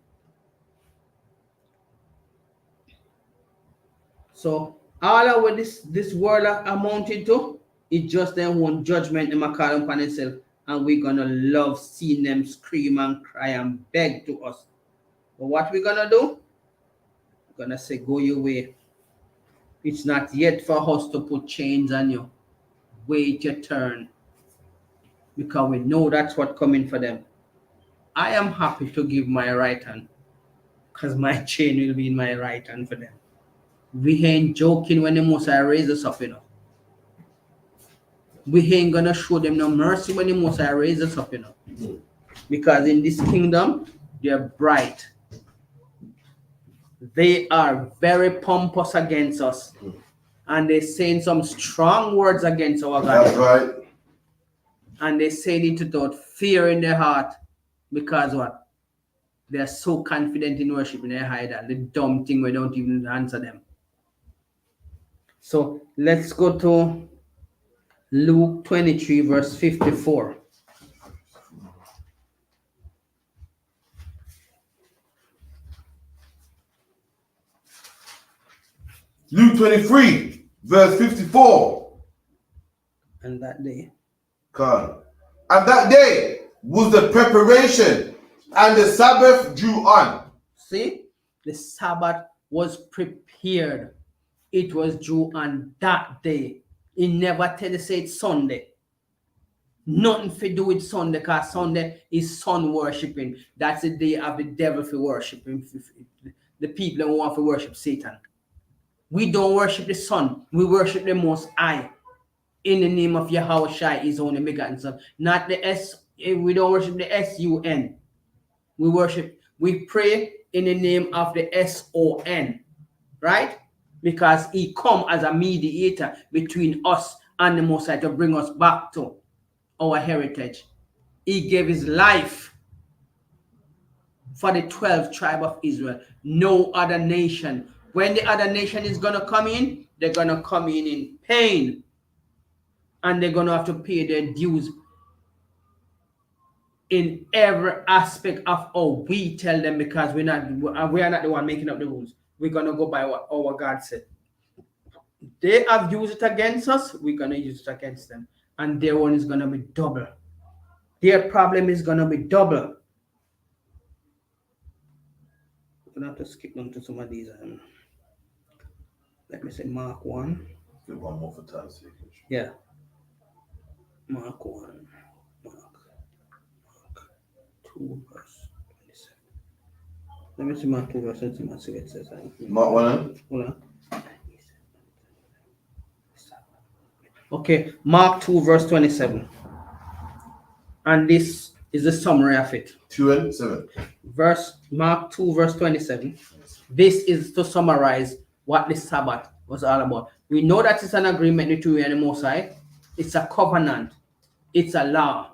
So all of what this world amounted to, it's just their own judgment they might call upon itself. And we're going to love seeing them scream and cry and beg to us. But what we're going to do? We're going to say, go your way. It's not yet for us to put chains on you. Wait your turn. Because we know that's what's coming for them. I am happy to give my right hand, because my chain will be in my right hand for them. We ain't joking when the Most High raise us up, We ain't gonna show them no mercy when the Most High raise us up, Because in this kingdom, they're bright. They are very pompous against us. And they're saying some strong words against our God. That's right. And they say it without fear in their heart. Because what? They're so confident in worshiping their idol. The dumb thing we don't even answer them. So let's go to Luke 23, verse 54. Luke 23, verse 54. And that day. God. And that day was the preparation, and the Sabbath drew on. See, the Sabbath was prepared. It was due on that day. He never tell you say it's Sunday. Nothing to do with Sunday, because Sunday is sun worshiping. That's the day of the devil for worshiping. The people who want to worship Satan. We don't worship the sun. We worship the Most High. In the name of Yahweh Shai, his only begotten Son. Not the S. We don't worship the S-U-N. We pray in the name of the S-O-N. Right? Because he come as a mediator between us and the Most High to bring us back to our heritage. He gave his life for the 12 tribe of Israel. No other nation. When the other nation is going to come in, they're going to come in pain. And they're going to have to pay their dues in every aspect of how we tell them, because we are not the one making up the rules. We're going to go by what our God said. They have used it against us, we're going to use it against them. And their one is going to be double. Their problem is going to be double. We're going to have to skip down to some of these. Let me say Mark 1. Get one more for time's sake. Yeah. Mark 1. Mark 2, verse 27. Let me see Mark 2, verse 27. See what it says. Mark 1. Hold on. Okay, Mark 2, verse 27. And this is the summary of it. 2 and 7. Mark 2, verse 27. This is to summarize what the Sabbath was all about. We know that it's an agreement between you and the Most High. It's a covenant. It's a law.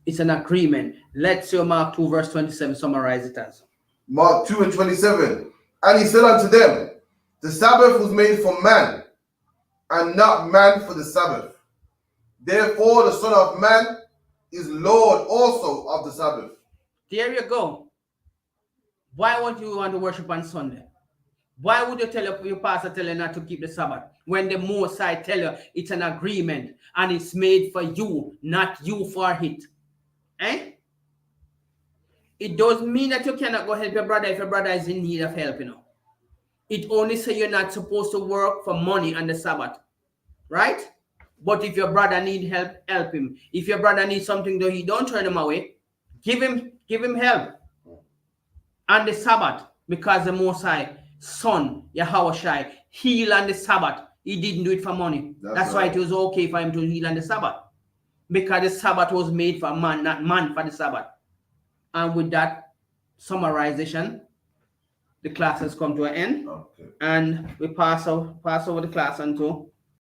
It's an agreement. Let's see Mark 2, verse 27 summarize it as. Mark 2 and 27. And he said unto them, the Sabbath was made for man, and not man for the Sabbath. Therefore the Son of Man is Lord also of the Sabbath. There you go. Why won't you want to worship on Sunday? Why would you tell your pastor tell you not to keep the Sabbath when the Most High tell you it's an agreement and it's made for you, not you for it? It doesn't mean that you cannot go help your brother if your brother is in need of help, It only say you're not supposed to work for money on the Sabbath, right? But if your brother need help, help him. If your brother needs something to eat, don't turn him away. Give him help on the Sabbath, because the Most High Son, Yahweh Shai, heal on the Sabbath. He didn't do it for money. That's right. Why it was okay for him to heal on the Sabbath. Because the Sabbath was made for man, not man for the Sabbath. And with that summarization, the class has come to an end. Okay. And we pass over the class on to